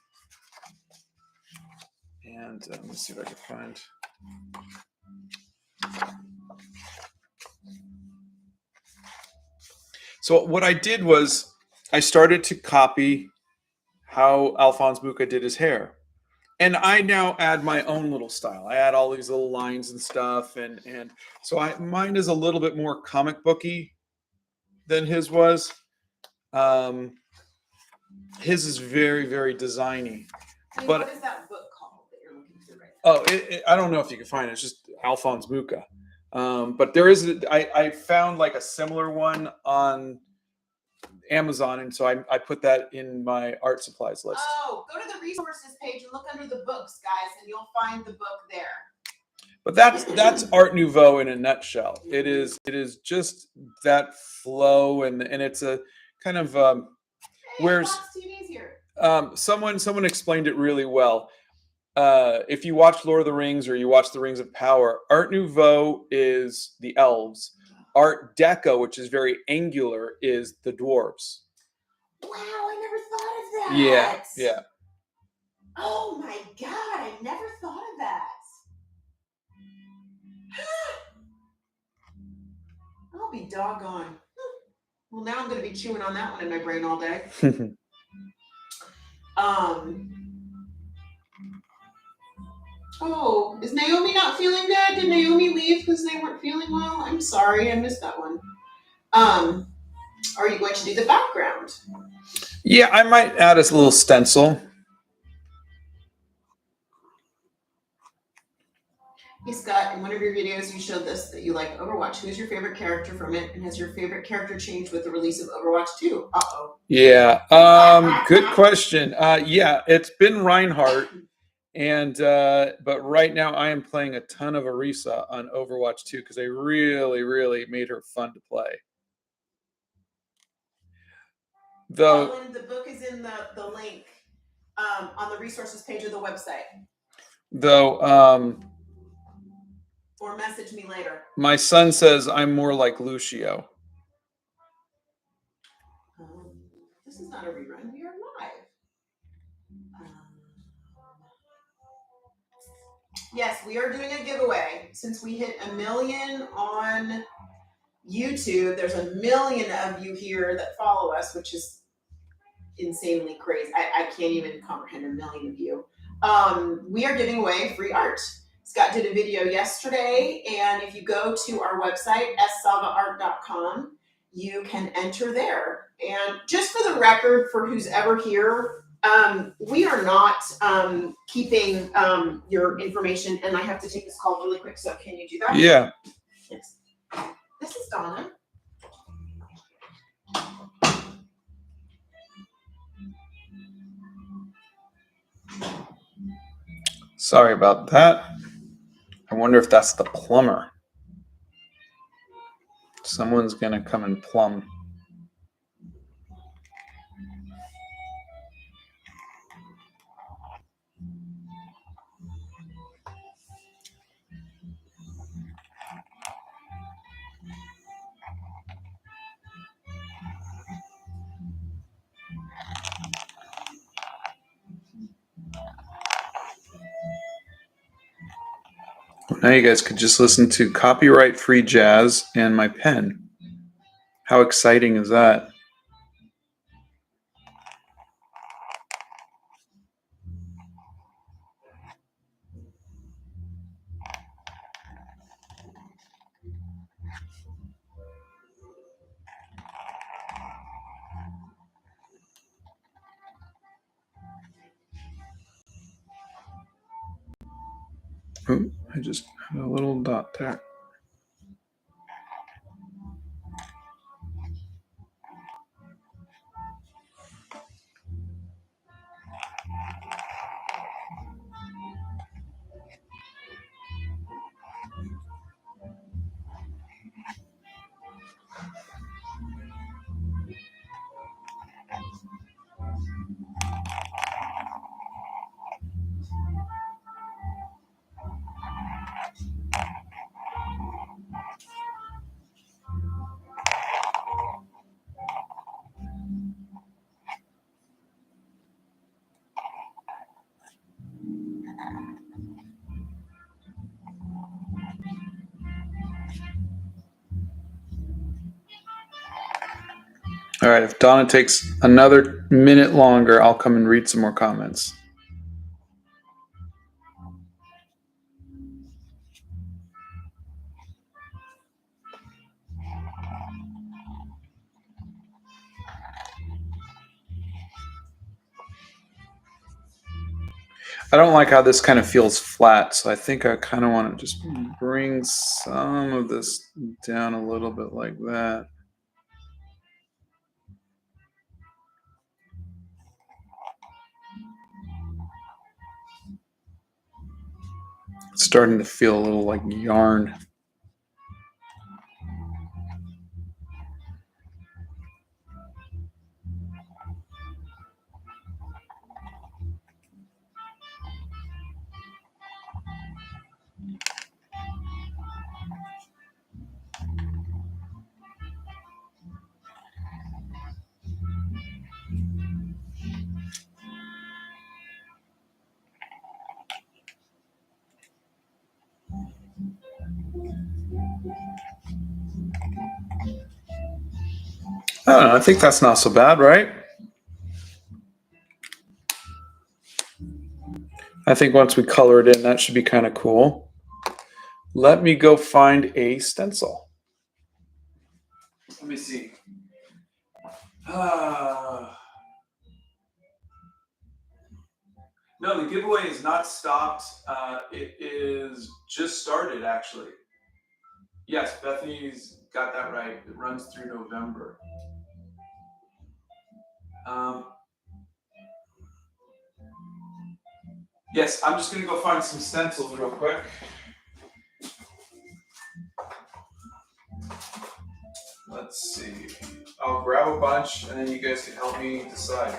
And let's see if I can find. So what I did was I started to copy how Alphonse Mucha did his hair. And I now add my own little style. I add all these little lines and stuff. And so mine is a little bit more comic booky than his was. His is very, very designy. But what is that book called that you're looking through right now? I don't know if you can find it. It's just Alphonse Mucha. But there is, I found like a similar one on Amazon, and so I put that in my art supplies list. Oh, go to the resources page and look under the books, guys, and you'll find the book there. But that's Art Nouveau in a nutshell. It is just that flow, and it's a kind of where's someone explained it really well. If you watch Lord of the Rings or you watch The Rings of Power, Art Nouveau is the elves. Art Deco, which is very angular, is the dwarves. Wow, I never thought of that? Yeah. Oh my God, I never thought of that. I'll be doggone. Well, now I'm going to be chewing on that one in my brain all day. Oh, is Naomi not feeling good? Did Naomi leave because they weren't feeling well? I'm sorry, I missed that one. Are you going to do the background? Yeah, I might add a little stencil. Hey Scott, in one of your videos you showed this that you like Overwatch. Who's your favorite character from it? And has your favorite character changed with the release of Overwatch 2? Uh-oh. Yeah, good question. Yeah, it's been Reinhardt. And but right now I am playing a ton of Arisa on Overwatch 2 because they really made her fun to play. Though the book is in the link on the resources page of the website. Though or message me later. My son says I'm more like Lucio. This is not a rerun, we are live. Yes, we are doing a giveaway. Since we hit 1 million on YouTube, there's 1 million of you here that follow us, which is insanely crazy. I can't even comprehend 1 million of you. We are giving away free art. Scott did a video yesterday, and if you go to our website, savaart.com, you can enter there. And just for the record, for who's ever here, we are not keeping your information, and I have to take this call really quick, so can you do that? Yeah. Yes. This is Donna. Sorry about that. I wonder if that's the plumber. Someone's going to come and plumb. Now you guys could just listen to copyright-free jazz and my pen. How exciting is that? Ooh, I just had a little dot there. All right, if Donna takes another minute longer, I'll come and read some more comments. I don't like how this kind of feels flat, so I think I kind of want to just bring some of this down a little bit like that. It's starting to feel a little like yarn. I don't know. I think that's not so bad, right? I think once we color it in, that should be kind of cool. Let me go find a stencil. Let me see. No, the giveaway is not stopped. It is just started, actually. Yes, Bethany's got that right. It runs through November. Yes, I'm just going to go find some stencils real quick. Let's see. I'll grab a bunch and then you guys can help me decide.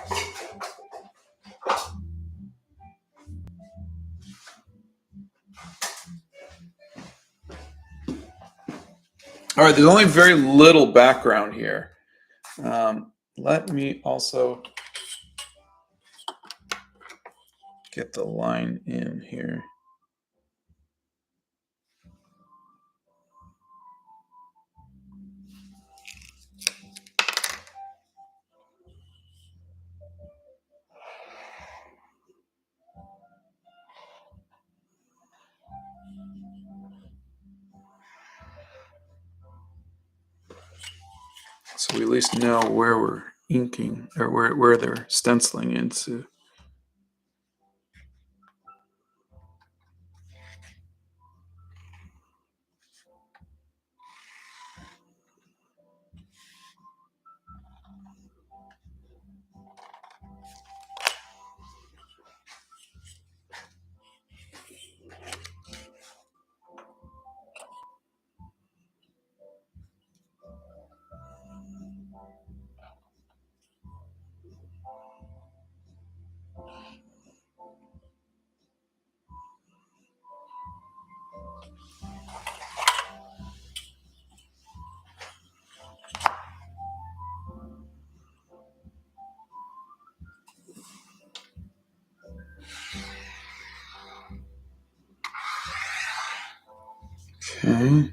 All right, there's only very little background here. Let me also get the line in here. So we at least know where we're inking or where they're stenciling into. Okay.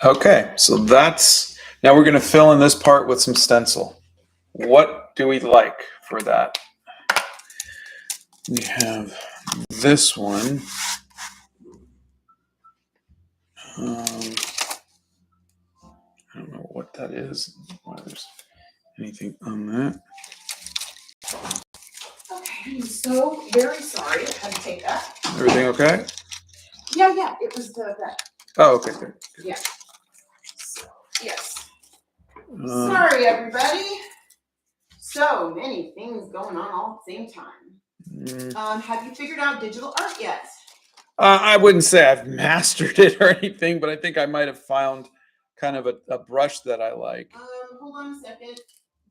Okay, so that's, now we're going to fill in this part with some stencil. What do we like for that? We have this one. I don't know what that is. Why there's anything on that. Okay, I'm so very sorry I had to take that. Everything okay? Yeah, it was that. Oh, okay, good. Yeah. So, yes. Sorry, everybody. So many things going on all at the same time. Have you figured out digital art yet? I wouldn't say I've mastered it or anything, but I think I might have found kind of a brush that I like. Hold on a second.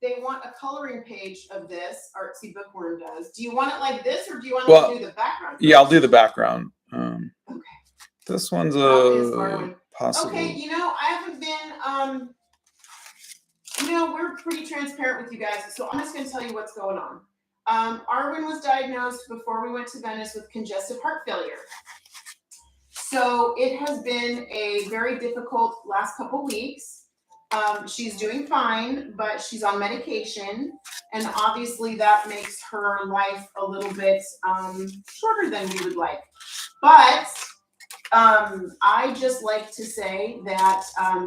They want a coloring page of this. Artsy Bookworm does. Do you want it like this, or do you want to do the background? Yeah, I'll do the background. Okay. This one's possible. Okay, I haven't been. We're pretty transparent with you guys, so I'm just going to tell you what's going on. Arwen was diagnosed before we went to Venice with congestive heart failure. So it has been a very difficult last couple weeks. She's doing fine, but she's on medication, and obviously that makes her life a little bit shorter than we would like. But I just like to say that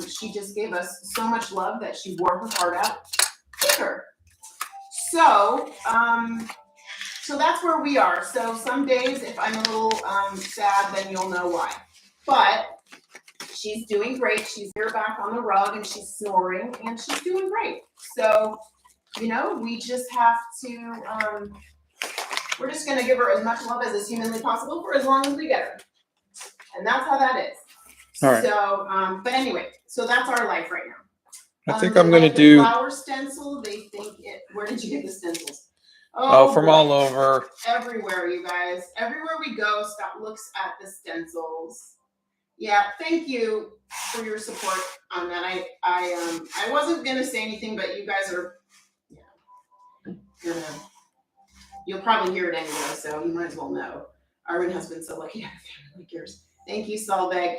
she just gave us so much love that she wore her heart out with her. So, so that's where we are. So some days, if I'm a little sad, then you'll know why. But she's doing great. She's here back on the rug, and she's snoring, and she's doing great. So, we just have to, we're just going to give her as much love as is humanly possible for as long as we get her. And that's how that is. All right. So, but anyway, so that's our life right now. I think I'm going to do flower stencil. They think it. Where did you get the stencils? Oh, from all over. Everywhere, you guys. Everywhere we go, Scott looks at the stencils. Yeah, thank you for your support on that. I wasn't gonna say anything, but you guys are, you'll probably hear it anyway, so you might as well know. Arwen has been so lucky to have a family like yours. Thank you, Solveig.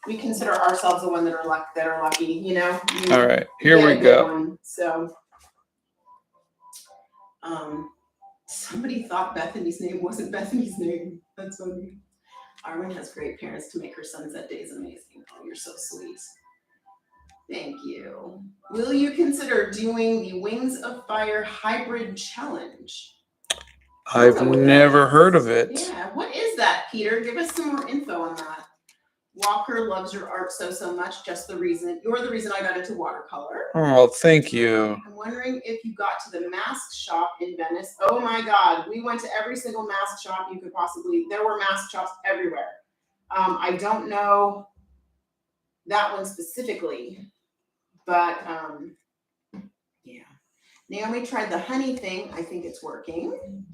We consider ourselves the one that are lucky, you know. All right, here we go. So, somebody thought Bethany's name wasn't Bethany's name. That's funny. Arwen has great parents to make her sunset days amazing. Oh, you're so sweet. Thank you. Will you consider doing the Wings of Fire hybrid challenge? I've never heard of it. Yeah, what is that, Peter? Give us some more info on that. Walker loves your art so much. You're the reason I got into watercolor. Oh, thank you. I'm wondering if you got to the mask shop in Venice. Oh my God, we went to every single mask shop you could possibly. There were mask shops everywhere. I don't know that one specifically, but yeah. Naomi tried the honey thing. I think it's working.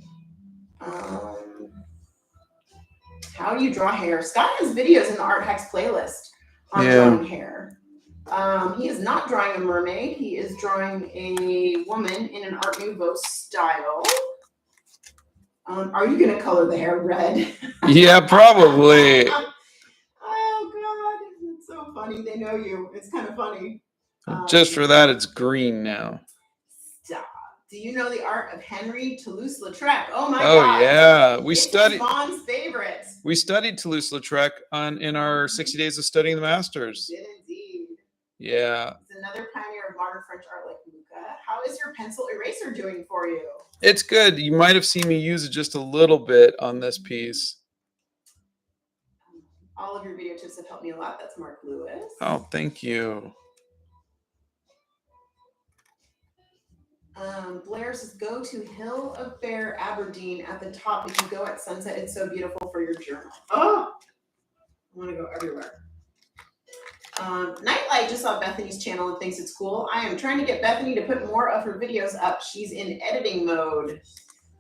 How do you draw hair? Scott has videos in the Art Hacks playlist on drawing hair. He is not drawing a mermaid. He is drawing a woman in an Art Nouveau style. Are you going to color the hair red? Yeah, probably. Oh, God. It's so funny. They know you. It's kind of funny. Just for that, it's green now. Stop. Do you know the art of Henry Toulouse-Lautrec? Oh, my God. Oh, yeah. It's Mom's favorite. We studied Toulouse-Lautrec in our 60 days of studying the masters. Did indeed. Yeah. He's another pioneer of modern French art like Luca. How is your pencil eraser doing for you? It's good. You might have seen me use it just a little bit on this piece. All of your video tips have helped me a lot. That's Mark Lewis. Oh, thank you. Blair says, go to Hill of Bear, Aberdeen at the top. If you go at sunset, it's so beautiful for your journal. Oh, I want to go everywhere. Nightlight just saw Bethany's channel and thinks it's cool. I am trying to get Bethany to put more of her videos up. She's in editing mode.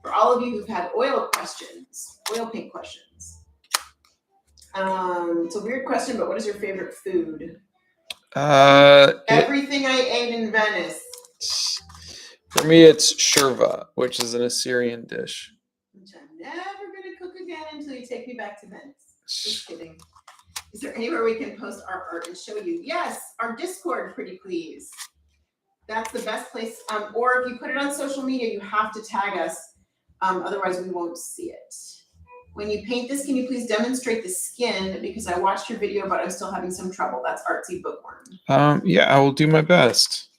For all of you who've had oil paint questions. It's a weird question, but what is your favorite food? Everything I ate in Venice. For me, it's shirva, which is an Assyrian dish. Which I'm never going to cook again until you take me back to Venice. Just kidding. Is there anywhere we can post our art and show you? Yes, our Discord, pretty please. That's the best place. Or if you put it on social media, you have to tag us. Otherwise, we won't see it. When you paint this, can you please demonstrate the skin? Because I watched your video, but I'm still having some trouble. That's Artsy Bookworm. Yeah, I will do my best.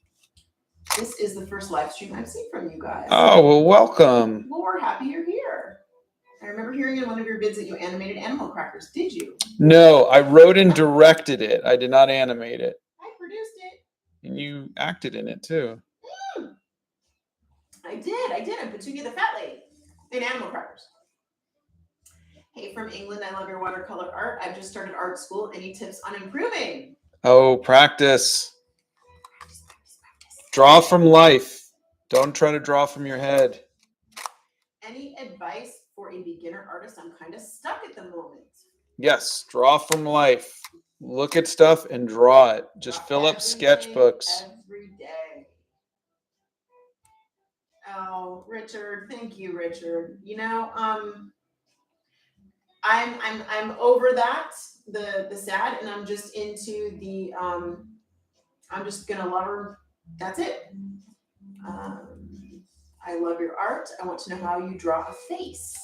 This is the first live stream I've seen from you guys. Oh, well, welcome. Well, we're happy you're here. I remember hearing in one of your vids that you animated animal crackers. Did you? No, I wrote and directed it. I did not animate it. I produced it. And you acted in it, too. I did. I Petunia the Fat Lady in animal crackers. Hey, from England, I love your watercolor art. I've just started art school. Any tips on improving? Oh, practice. Draw from life. Don't try to draw from your head. Any advice for a beginner artist? I'm kind of stuck at the moment. Yes, draw from life. Look at stuff and draw it. Just fill up sketchbooks. Every day. Oh, Richard, thank you, Richard. You know, I'm over that, the sad, and I'm just into the I'm just gonna love her. That's it. I love your art. I want to know how you draw a face.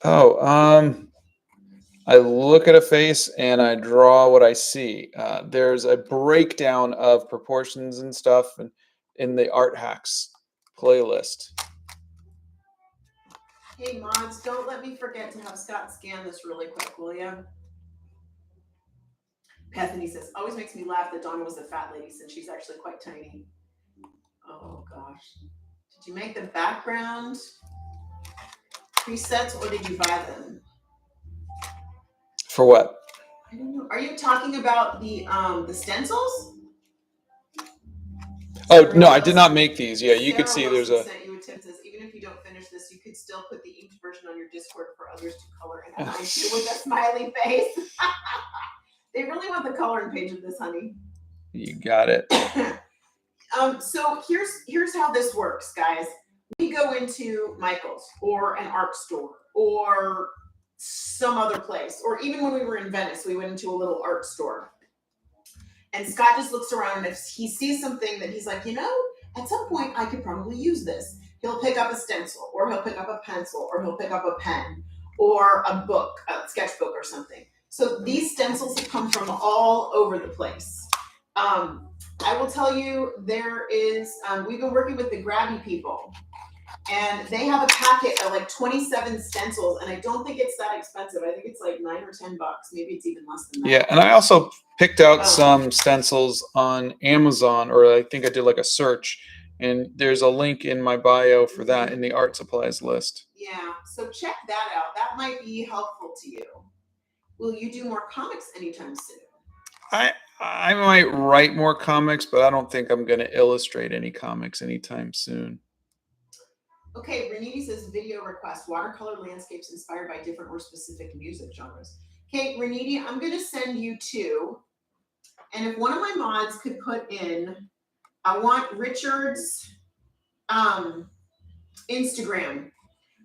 Oh, I look at a face and I draw what I see. There's a breakdown of proportions and stuff in the Art Hacks playlist. Hey, mods, don't let me forget to have Scott scan this really quick, will you? Bethany says, always makes me laugh that Donna was a fat lady since she's actually quite tiny. Oh, gosh. Did you make the background presets or did you buy them? For what? I don't know. Are you talking about the stencils? Oh, no, I did not make these. Yeah, you could see there's a... Sent you a tip says, even if you don't finish this, you could still put the inked version on your Discord for others to color and align to with a smiley face. They really want the coloring page of this, honey. You got it. So here's how this works, guys. We go into Michael's or an art store or some other place. Or even when we were in Venice, we went into a little art store. And Scott just looks around, and if he sees something that he's like, at some point I could probably use this, he'll pick up a stencil, or he'll pick up a pencil, or he'll pick up a pen, or a book, a sketchbook or something. So these stencils have come from all over the place. I will tell you, there is, we've been working with the Grabby people, and they have a packet of like 27 stencils, and I don't think it's that expensive. I think it's like $9 or $10. Maybe it's even less than that. Yeah, and I also picked out some stencils on Amazon, or I think I did like a search, and there's a link in my bio for that in the art supplies list. Yeah, so check that out. That might be helpful to you. Will you do more comics anytime soon? I might write more comics, but I don't think I'm going to illustrate any comics anytime soon. Okay, Reniti says video request, watercolor landscapes inspired by different or specific music genres. Okay, Reniti, I'm going to send you two. And if one of my mods could put in, I want Richard's Instagram.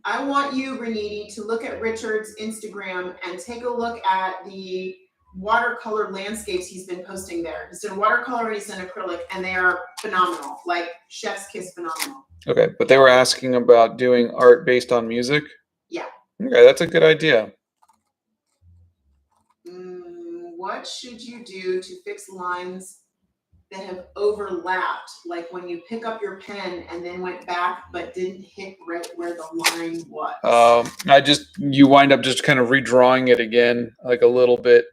I want you, Reniti, to look at Richard's Instagram and take a look at the watercolor landscapes he's been posting there. He's done watercolor and he's done acrylic, and they are phenomenal, like chef's kiss phenomenal. Okay, but they were asking about doing art based on music? Yeah. Okay, that's a good idea. What should you do to fix lines that have overlapped, like when you pick up your pen and then went back but didn't hit right where the line was? You wind up just kind of redrawing it again, like a little bit.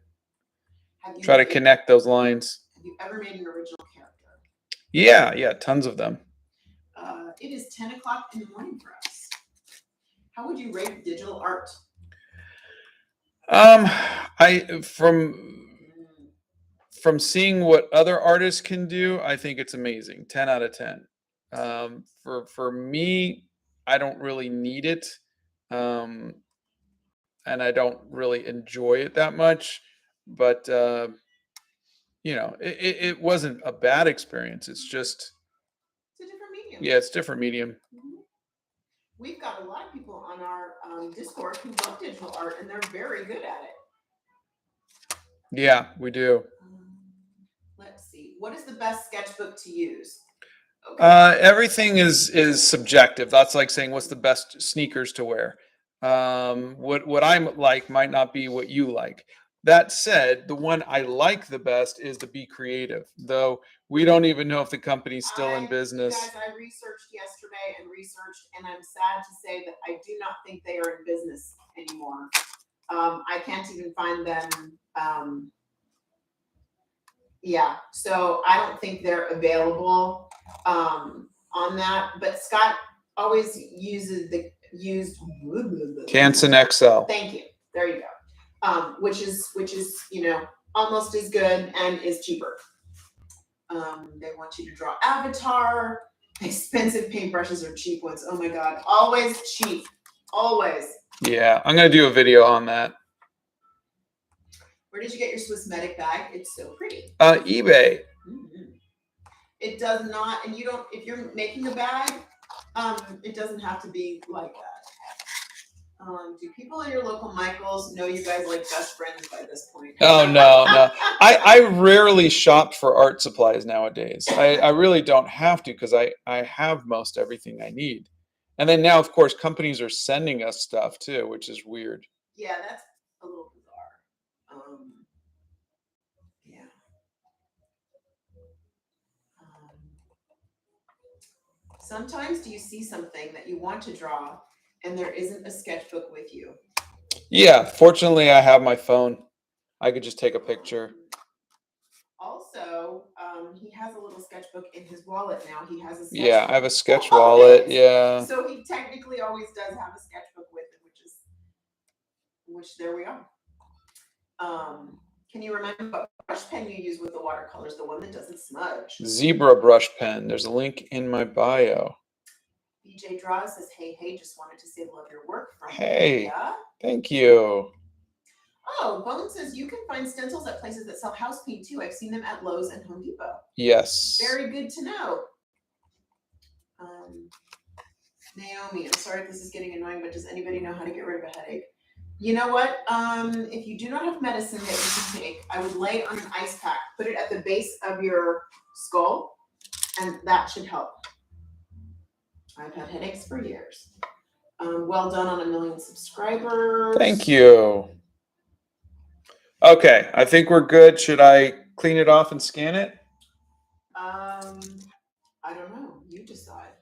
Try to connect those lines. Have you ever made an original character? Yeah, tons of them. It is 10 o'clock in the morning for us. How would you rate digital art? From seeing what other artists can do, I think it's amazing. 10 out of 10. For me, I don't really need it, and I don't really enjoy it that much. But it wasn't a bad experience. It's just it's a different medium. Yeah, it's a different medium. We've got a lot of people on our Discord who love digital art, and they're very good at it. Yeah, we do. Let's see. What is the best sketchbook to use? Okay. Everything is subjective. That's like saying what's the best sneakers to wear. What I like might not be what you like. That said, the one I like the best is the Be Creative, though we don't even know if the company's still in business. Guys, I researched yesterday and I'm sad to say that I do not think they are in business anymore. I can't even find them. Yeah, so I don't think they're available on that. But Scott always used Canson XL. Thank you. There you go. Which is almost as good and is cheaper. They want you to draw avatar. Expensive paintbrushes are cheap ones. Oh my god, always cheap, always. Yeah, I'm gonna do a video on that. Where did you get your Swissmetic bag? It's so pretty. eBay. It does not, and you don't. If you're making a bag, it doesn't have to be like that. Do people in your local Michaels know you guys like best friends by this point? Oh, no. I rarely shop for art supplies nowadays. I really don't have to because I have most everything I need. And then now, of course, companies are sending us stuff too, which is weird. Yeah, that's a little bizarre. Yeah. Sometimes do you see something that you want to draw and there isn't a sketchbook with you? Yeah, fortunately I have my phone. I could just take a picture. Also, he has a little sketchbook in his wallet now. He has a sketchbook. Yeah, I have a sketch wallet. Yeah. So he technically always does have a sketchbook with him, which there we are. Can you remember what brush pen you use with the watercolors, the one that doesn't smudge? Zebra brush pen. There's a link in my bio. BJ Draw says, hey, just wanted to say love your work from Hey, India. Thank you. Oh, Bone says you can find stencils at places that sell house paint too. I've seen them at Lowe's and Home Depot. Yes. Very good to know. Naomi, I'm sorry if this is getting annoying, but does anybody know how to get rid of a headache? You know what? If you do not have medicine that you can take, I would lay on an ice pack, put it at the base of your skull, and that should help. I've had headaches for years. Well done on 1 million subscribers. Thank you. Okay, I think we're good. Should I clean it off and scan it? I don't know. You decide.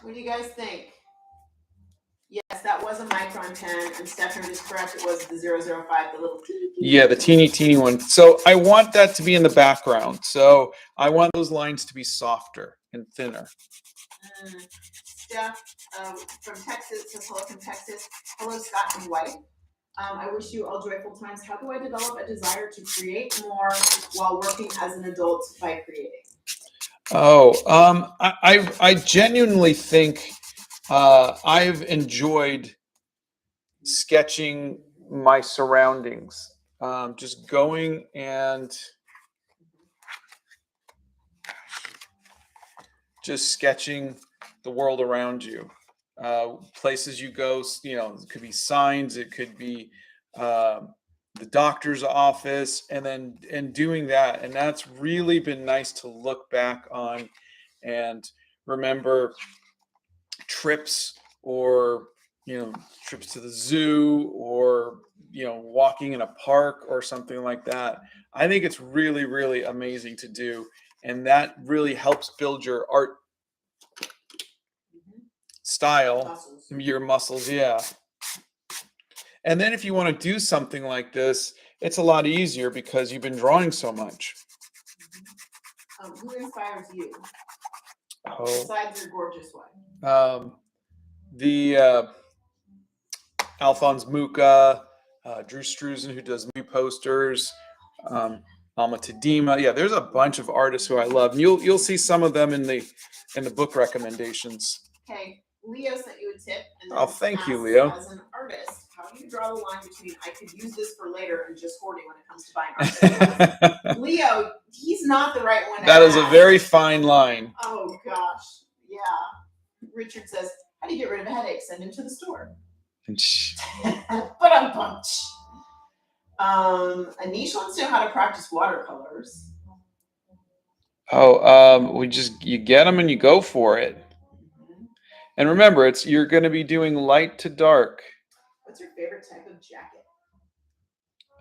What do you guys think? Yes, that was a micron pen, and Stephanie is correct. It was the 005, the little teeny. Yeah, the teeny one. So I want that to be in the background. So I want those lines to be softer and thinner. Steph from Texas says hello from Texas. Hello, Scott and wife. I wish you all joyful times. How do I develop a desire to create more while working as an adult by creating? Oh, I genuinely think I've enjoyed sketching my surroundings. Just going and just sketching the world around you. Places you go, you know, it could be signs, it could be the doctor's office, and doing that. And that's really been nice to look back on and remember trips, or trips to the zoo, or walking in a park or something like that. I think it's really, really amazing to do, and that really helps build your art style, Muscles. your muscles. Yeah. And then if you want to do something like this, it's a lot easier because you've been drawing so much. Who inspires you? Oh, Besides your gorgeous wife. The Alphonse Mucha, Drew Struzan, who does new posters, Alma Tadema. Yeah, there's a bunch of artists who I love, and you'll see some of them in the book recommendations. Okay, Leo sent you a tip. And oh, thank you, Leo. As an artist, how do you draw the line between I could use this for later and just hoarding when it comes to buying art? Leo, he's not the right one. That is a very fine line. Oh gosh, yeah. Richard says, "How do you get rid of a headache? Send him to the store." But I'm pumped. Anish wants to know how to practice watercolors. Oh, you get them and you go for it. And remember, you're going to be doing light to dark. What's your favorite type of jacket?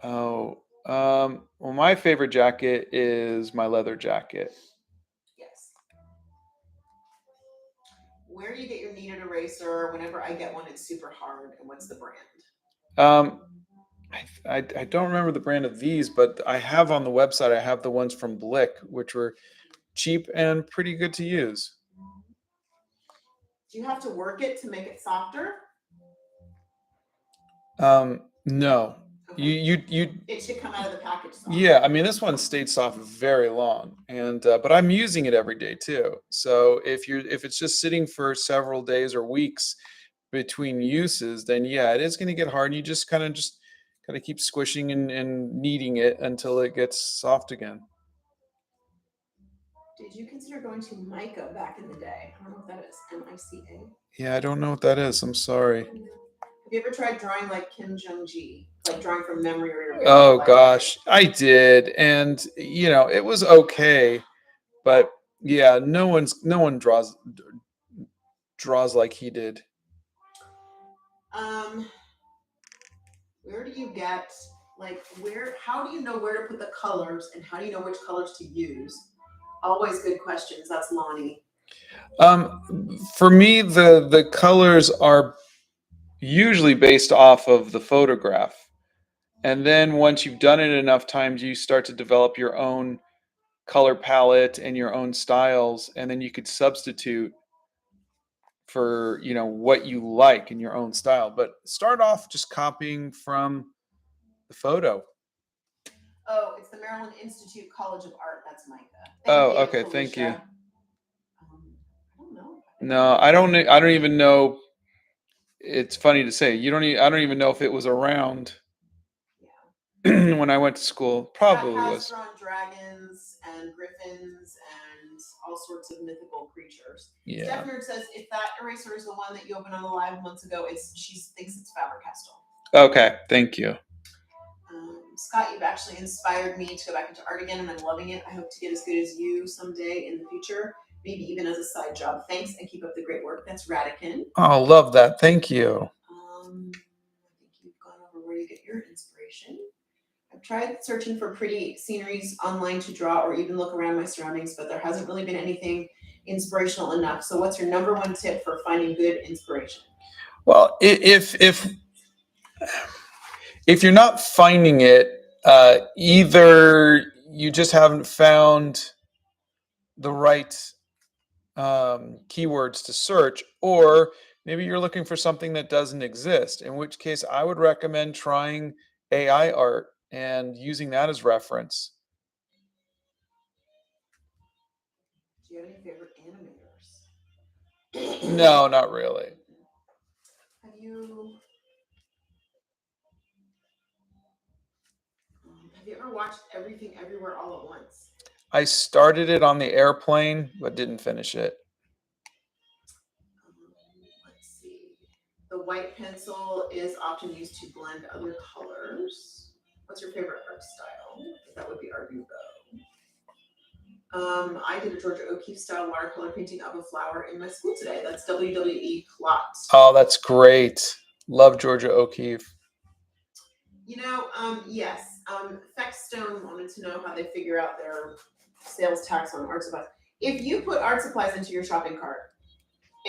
Oh, well, my favorite jacket is my leather jacket. Yes. Where do you get your kneaded eraser? Whenever I get one, it's super hard. And what's the brand? I don't remember the brand of these, but I have on the website, I have the ones from Blick, which were cheap and pretty good to use. Do you have to work it to make it softer? No. Okay. You it should come out of the package soft. Yeah, I mean, this one stayed soft very long, and but I'm using it every day too. So if it's just sitting for several days or weeks between uses, then yeah, it is going to get hard. You just kind of keep squishing and kneading it until it gets soft again. Did you consider going to mica back in the day? I don't know what that is. MICA. Yeah, I don't know what that is. I'm sorry. Have you ever tried drawing like Kim Jong-ji, like drawing from memory? Oh gosh, I did, and it was okay, but yeah, no one draws like he did. Where do you get how do you know where to put the colors, and how do you know which colors to use? Always good questions. That's Lonnie. For me, the colors are usually based off of the photograph. And then once you've done it enough times, you start to develop your own color palette and your own styles, and then you could substitute for what you like in your own style. But start off just copying from the photo. Oh, it's the Maryland Institute College of Art. That's Micah. Okay, Felicia. Thank you. I don't know. No, I don't even know. It's funny to say. I don't even know if it was around. Yeah. When I went to school, probably was. Drawn dragons and griffins and all sorts of mythical creatures. Yeah. Steph Nerd says if that eraser is the one that you opened on the live months ago, she thinks it's Faber-Castell. Okay, thank you. Scott, you've actually inspired me to go back into art again, and I'm loving it. I hope to get as good as you someday in the future, maybe even as a side job. Thanks, and keep up the great work. That's Radican. Oh, love that. Thank you. I think you've gone over where you get your inspiration. I've tried searching for pretty sceneries online to draw or even look around my surroundings, but there hasn't really been anything inspirational enough. So what's your number one tip for finding good inspiration? Well, if you're not finding it, either you just haven't found the right keywords to search, or maybe you're looking for something that doesn't exist, in which case I would recommend trying AI art and using that as reference. Do you have any favorite animators? No, not really. Have you ever watched Everything Everywhere All at Once? I started it on the airplane, but didn't finish it. Let's see. The white pencil is often used to blend other colors. What's your favorite art style? That would be Art Nouveau. I did a Georgia O'Keeffe style watercolor painting of a flower in my school today. That's WWE Plot. Oh, that's great. Love Georgia O'Keeffe. Yes. Feckstone wanted to know how they figure out their sales tax on art supplies. If you put art supplies into your shopping cart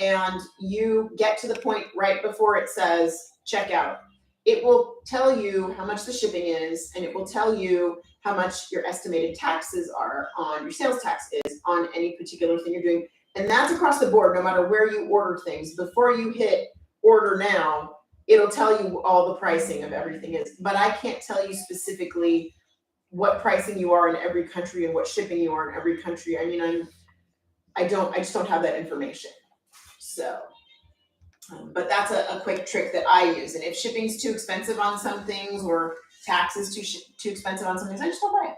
and you get to the point right before it says checkout, it will tell you how much the shipping is, and it will tell you how much your estimated taxes are on your sales tax is on any particular thing you're doing. And that's across the board, no matter where you order things. Before you hit order now, it'll tell you all the pricing of everything is. But I can't tell you specifically what pricing you are in every country and what shipping you are in every country. I mean, I just don't have that information. So, but that's a quick trick that I use. And if shipping's too expensive on some things or tax is too expensive on some things, I just don't buy it.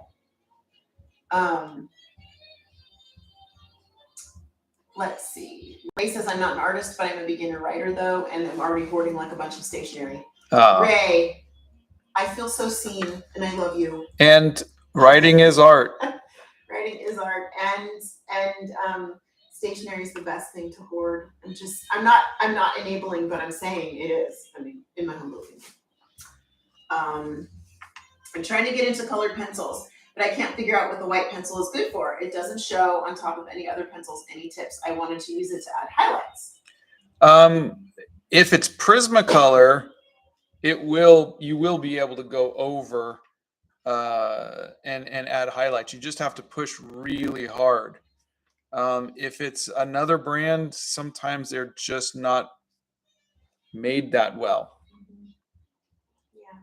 Let's see. Ray says, I'm not an artist, but I'm a beginner writer, though, and I'm already hoarding like a bunch of stationery. Ray, I feel so seen, and I love you. And writing is art. Writing is art, and stationery is the best thing to hoard. I'm not enabling, but I'm saying it is. I mean, in my humble opinion. I'm trying to get into colored pencils, but I can't figure out what the white pencil is good for. It doesn't show on top of any other pencils. Any tips? I wanted to use it to add highlights. If it's Prismacolor, you will be able to go over and add highlights. You just have to push really hard. If it's another brand, sometimes they're just not made that well. Yeah.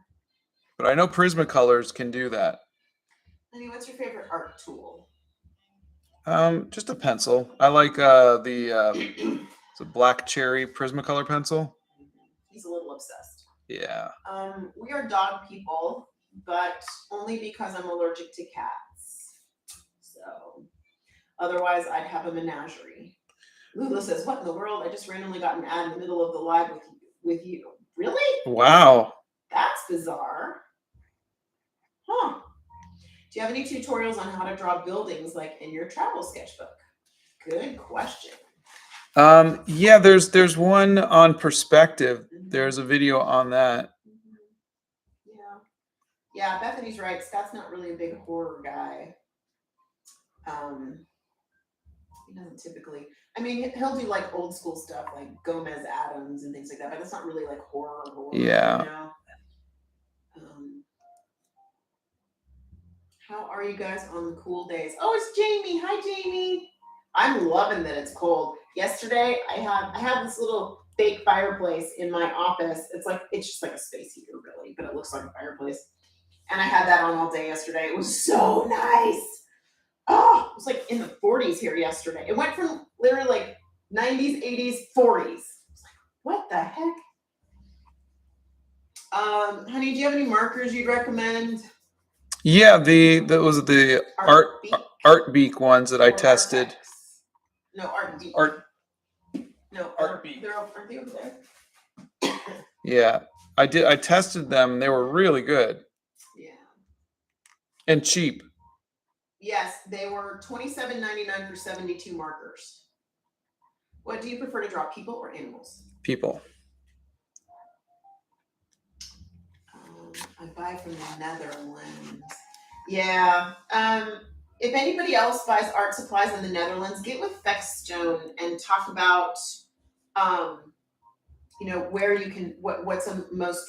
But I know Prismacolors can do that. Honey, what's your favorite art tool? Just a pencil. I like the black cherry Prismacolor pencil. He's a little obsessed. Yeah. We are dog people, but only because I'm allergic to cats. So otherwise I'd have a menagerie. Lula says, what in the world? I just randomly got an ad in the middle of the live with you. Really? Wow. That's bizarre. Huh. Do you have any tutorials on how to draw buildings like in your travel sketchbook? Good question. Yeah, there's one on perspective. Mm-hmm. There's a video on that. Mm-hmm. Yeah, Bethany's right. Scott's not really a big horror guy. He doesn't typically. I mean, he'll do like old school stuff like Gomez Adams and things like that, but it's not really like horror. Yeah. You know? How are you guys on the cool days? Oh, it's Jamie. Hi, Jamie. I'm loving that it's cold. Yesterday, I have this little fake fireplace in my office. It's just like a space heater, really, but it looks like a fireplace. And I had that on all day yesterday. It was so nice. Oh, it was like in the 40s here yesterday. It went from literally like 90s, 80s, 40s. I was like, what the heck? Honey, do you have any markers you'd recommend? Yeah, the Art Beak ones that I tested. No, Art Beak. Art Beak. Aren't they over there? Yeah. I did. I tested them. They were really good. Yeah. And cheap. Yes, they were $27.99 for 72 markers. What do you prefer to draw, people or animals? People. I buy from the Netherlands. Yeah. If anybody else buys art supplies in the Netherlands, get with Fexstone and talk about, where you can, what's the most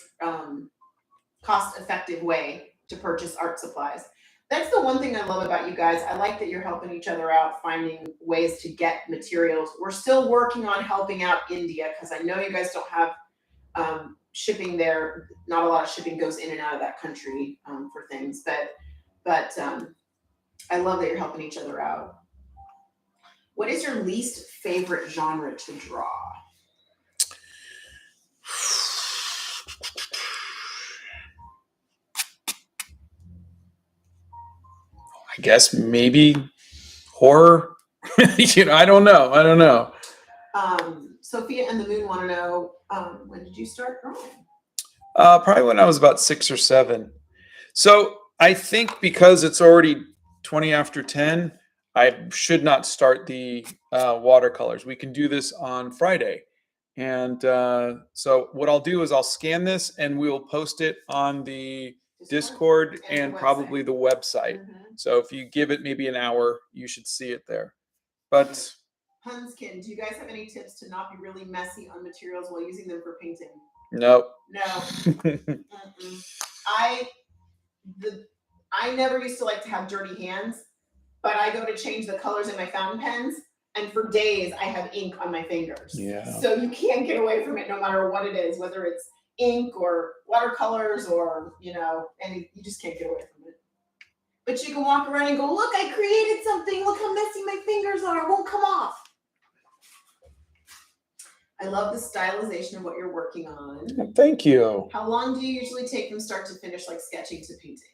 cost-effective way to purchase art supplies. That's the one thing I love about you guys. I like that you're helping each other out, finding ways to get materials. We're still working on helping out India because I know you guys don't have shipping there. Not a lot of shipping goes in and out of that country for things, but I love that you're helping each other out. What is your least favorite genre to draw? I guess maybe horror. I don't know. Sophia and the Moon want to know, when did you start drawing? Probably when I was about 6 or 7. So I think because it's already 20 after 10, I should not start the watercolors. We can do this on Friday. And so what I'll do is I'll scan this and we'll post it on the Discord and probably the website. So if you give it maybe an hour, you should see it there. But Hunskin, do you guys have any tips to not be really messy on materials while using them for painting? no. I never used to like to have dirty hands, but I go to change the colors in my fountain pens, and for days I have ink on my fingers. Yeah. So you can't get away from it no matter what it is, whether it's ink or watercolors or, and you just can't get away from it. But you can walk around and go, look, I created something. Look how messy my fingers are. It won't come off. I love the stylization of what you're working on. Thank you. How long do you usually take from start to finish, like sketching to painting?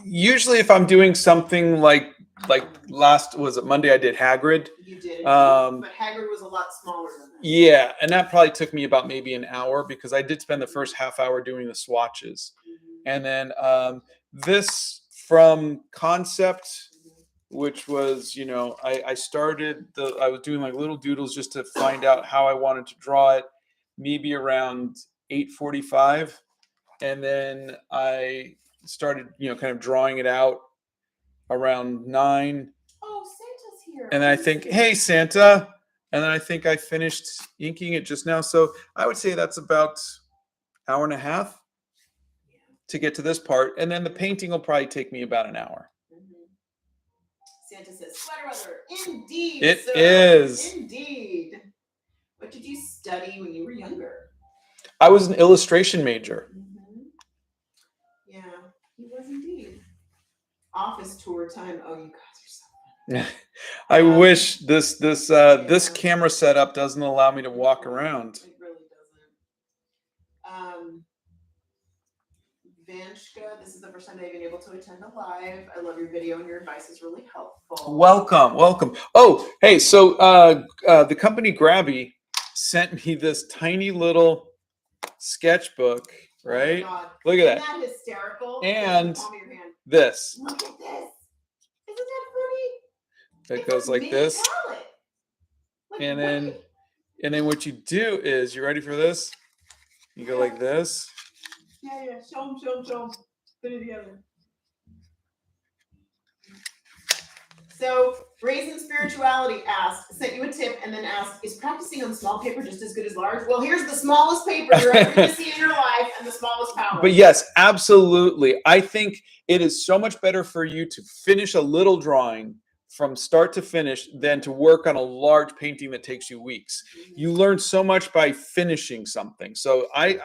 Usually if I'm doing something like Monday I did Hagrid. You did, but Hagrid was a lot smaller than that. Yeah, and that probably took me about maybe an hour because I did spend the first half hour doing the swatches. And then this from concept, which was, I started I was doing like little doodles just to find out how I wanted to draw it, maybe around 8:45. And then I started, kind of drawing it out around 9. Oh, Santa's here. And then I think, hey, Santa. And then I think I finished inking it just now. So I would say that's about an hour and a half to get to this part. And then the painting will probably take me about an hour. Santa says, sweater weather. Indeed, it sir. Is. Indeed. What did you study when you were younger? I was an illustration major. Yeah, he was indeed. Office tour time. Oh, you guys are so I wish this camera setup doesn't allow me to walk around. It really doesn't. Vanshka, this is the first time they've been able to attend a live. I love your video and your advice is really helpful. Welcome. Oh, hey, so the company Grabby sent me this tiny little sketchbook, right? Oh my God. Look at that. Isn't that hysterical? And Palm of your hand. this. Look at this. Isn't that funny? It goes like this. Like, and then what you do is, you ready for this? You go like this. Yeah. Show them. Put it together. So, Raisin Spirituality sent you a tip and then asked, is practicing on small paper just as good as large? Well, here's the smallest paper you're ever going to see in your life and the smallest palette. But yes, absolutely. I think it is so much better for you to finish a little drawing from start to finish than to work on a large painting that takes you weeks. You learn so much by finishing something. So I like.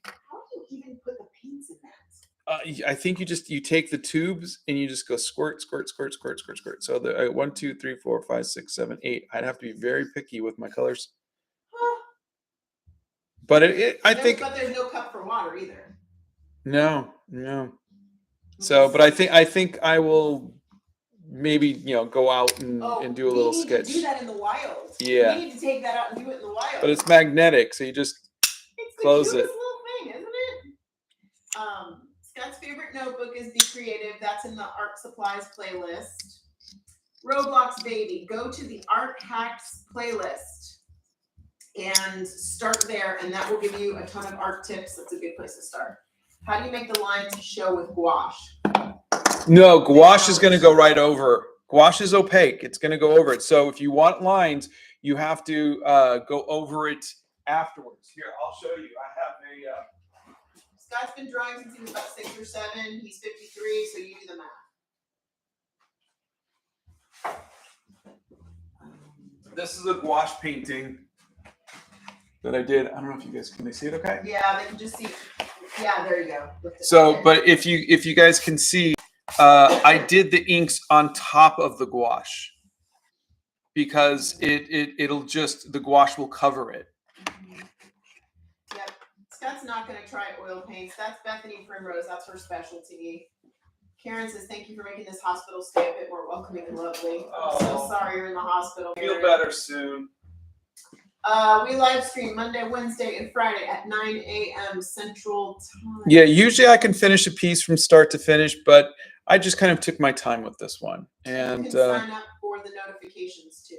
How do you even put the paints in that? I think you take the tubes and you just go squirt. So the 1, 2, 3, 4, 5, 6, 7, 8. I'd have to be very picky with my colors. But I think. But there's no cup for water either. No. So, but I think I will maybe, you know, go out and do a little sketch. We need to do that in the wild. Yeah. We need to take that out and do it in the wild. But it's magnetic, so you just close it. It's the cutest little thing, isn't it? Scott's favorite notebook is Be Creative. That's in the art supplies playlist. Roblox baby, go to the art hacks playlist and start there, and that will give you a ton of art tips. That's a good place to start. How do you make the lines show with gouache? No, gouache is going to go right over. Gouache is opaque. It's going to go over it. So if you want lines, you have to go over it afterwards. Here, I'll show you. I have a... Scott's been drawing since he was about 6 or 7. He's 53, so you do the math. This is a gouache painting that I did. I don't know if you guys can see it okay? Yeah, they can just see. Yeah, there you go. So, but if you guys can see, I did the inks on top of the gouache because it'll just, the gouache will cover it. Yep. Scott's not going to try oil paints. That's Bethany Primrose. That's her specialty. Karen says, thank you for making this hospital stay a bit more welcoming and lovely. I'm so sorry you're in the hospital. Feel better soon. We live stream Monday, Wednesday, and Friday at 9 a.m. Central Time. Yeah, usually I can finish a piece from start to finish, but I just kind of took my time with this one. And you can sign up for the notifications too.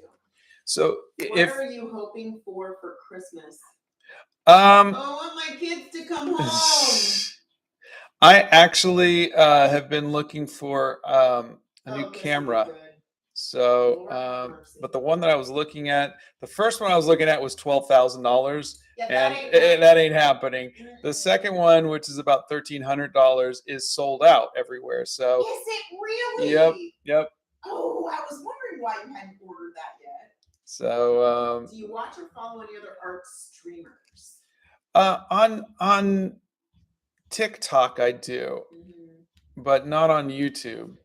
So what are you hoping for Christmas? I want my kids to come home. I actually have been looking for a new camera. So, but the one that I was looking at, the first one I was looking at was $12,000, and that ain't happening. The second one, which is about $1,300, is sold out everywhere. So, is it really? Yep. Oh, I was wondering why you hadn't ordered that yet. So, do you watch or follow any other art streamers? On TikTok, I do, but not on YouTube.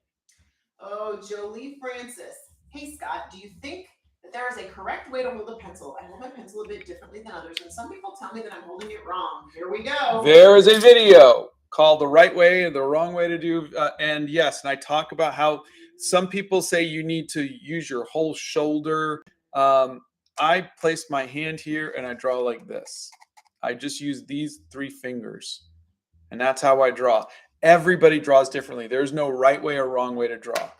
Oh, Jolie Francis. Hey, Scott, do you think that there is a correct way to hold a pencil? I hold my pencil a bit differently than others, and some people tell me that I'm holding it wrong. Here we go. There is a video called The Right Way and the Wrong Way to Do. And yes, and I talk about how some people say you need to use your whole shoulder. I place my hand here and I draw like this. I just use these 3 fingers. And that's how I draw. Everybody draws differently. There's no right way or wrong way to draw.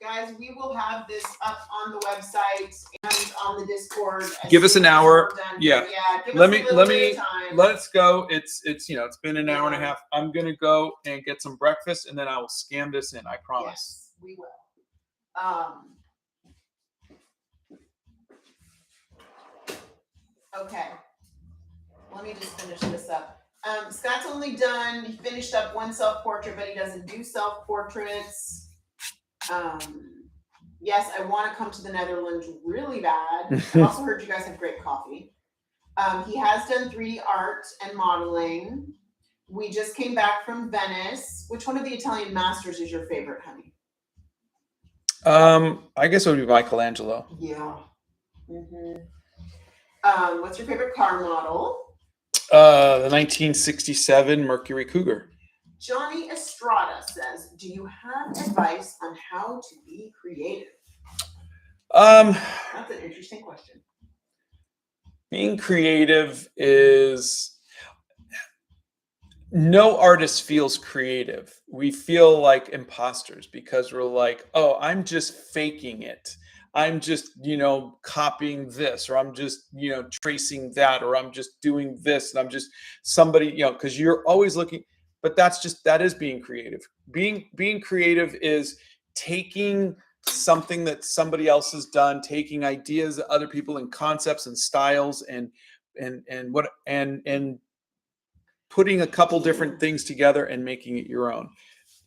Guys, we will have this up on the website and on the Discord. Give us an hour. Yeah. Let us go. It's been an hour and a half. I'm gonna go and get some breakfast and then I will scan this in. I promise. Yes, we will. Okay. Let me just finish this up. Scott's only done, he finished up 1 self-portrait, but he doesn't do self-portraits. Yes, I want to come to the Netherlands really bad. I've also heard you guys have great coffee. He has done 3D art and modeling. We just came back from Venice. Which one of the Italian masters is your favorite, honey? I guess it would be Michelangelo. Yeah. What's your favorite car model? The 1967 Mercury Cougar. Johnny Estrada says, do you have advice on how to be creative? That's an interesting question. Being creative is, no artist feels creative. We feel like imposters because we're like, oh, I'm just faking it. I'm just, copying this, or I'm just, tracing that, or I'm just doing this, and I'm just somebody, because you're always looking, but that is being creative. Being creative is taking something that somebody else has done, taking ideas of other people and concepts and styles and putting a couple different things together and making it your own.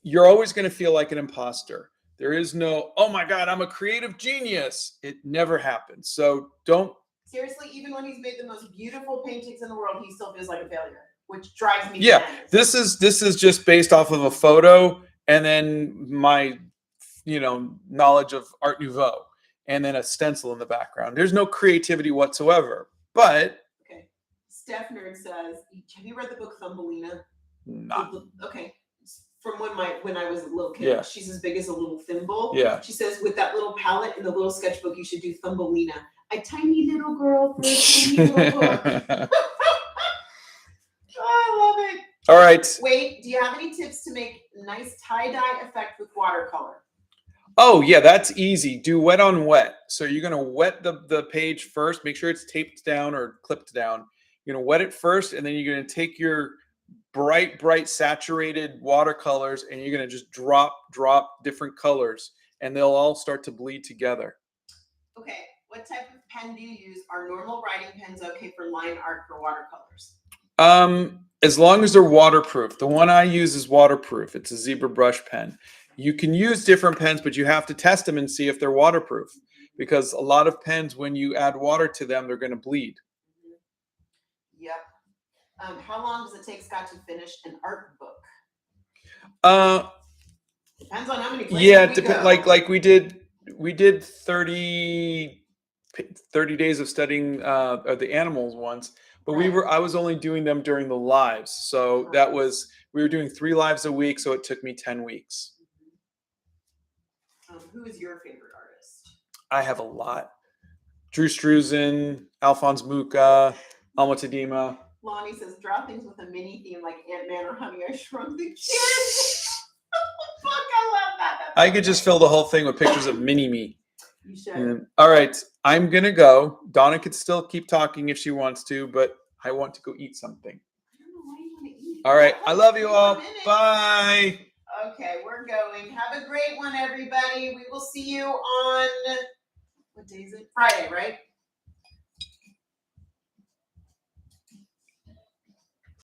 You're always going to feel like an imposter. There is no, oh my God, I'm a creative genius. It never happens. So don't. Seriously, even when he's made the most beautiful paintings in the world, he still feels like a failure, which drives me. Yeah, this is just based off of a photo and then my, knowledge of Art Nouveau and then a stencil in the background. There's no creativity whatsoever. But. Okay. Steph Nerd says, have you read the book Thumbelina? No. Okay. from when I was a little kid. Yeah. She's as big as a little thimble. Yeah. She says with that little palette in the little sketchbook, you should do Thumbelina. A tiny little girl for a tiny little book. Oh, I love it. All right. Wait, do you have any tips to make nice tie-dye effect with watercolor? Oh, yeah, that's easy. Do wet on wet. So you're going to wet the page first. Make sure it's taped down or clipped down. You're going to wet it first, and then you're going to take your bright saturated watercolors, and you're going to just drop different colors, and they'll all start to bleed together. Okay, what type of pen do you use? Are normal writing pens okay for line art for watercolors? As long as they're waterproof. The one I use is waterproof. It's a zebra brush pen. You can use different pens, but you have to test them and see if they're waterproof, because a lot of pens, when you add water to them, they're going to bleed. Yep. How long does it take Scott to finish an art book? Depends on how many places we go. Like we did 30 days of studying the animals once, but Right. I was only doing them during the lives. So that was, we were doing 3 lives a week, so it took me 10 weeks. Who is your favorite artist? I have a lot. Drew Struzan, Alphonse Mucha, Alma Tadema. Lonnie says, draw things with a mini theme like Ant-Man or Honey, I Shrunk the Kid. Fuck, I love that. I could just fill the whole thing with pictures of mini-me. You should. All right, I'm going to go. Donna could still keep talking if she wants to, but I want to go eat something. I don't know why you want to eat. All right, I love you all. Bye. Okay, we're going. Have a great one, everybody. We will see you on, what day is it? Friday, right?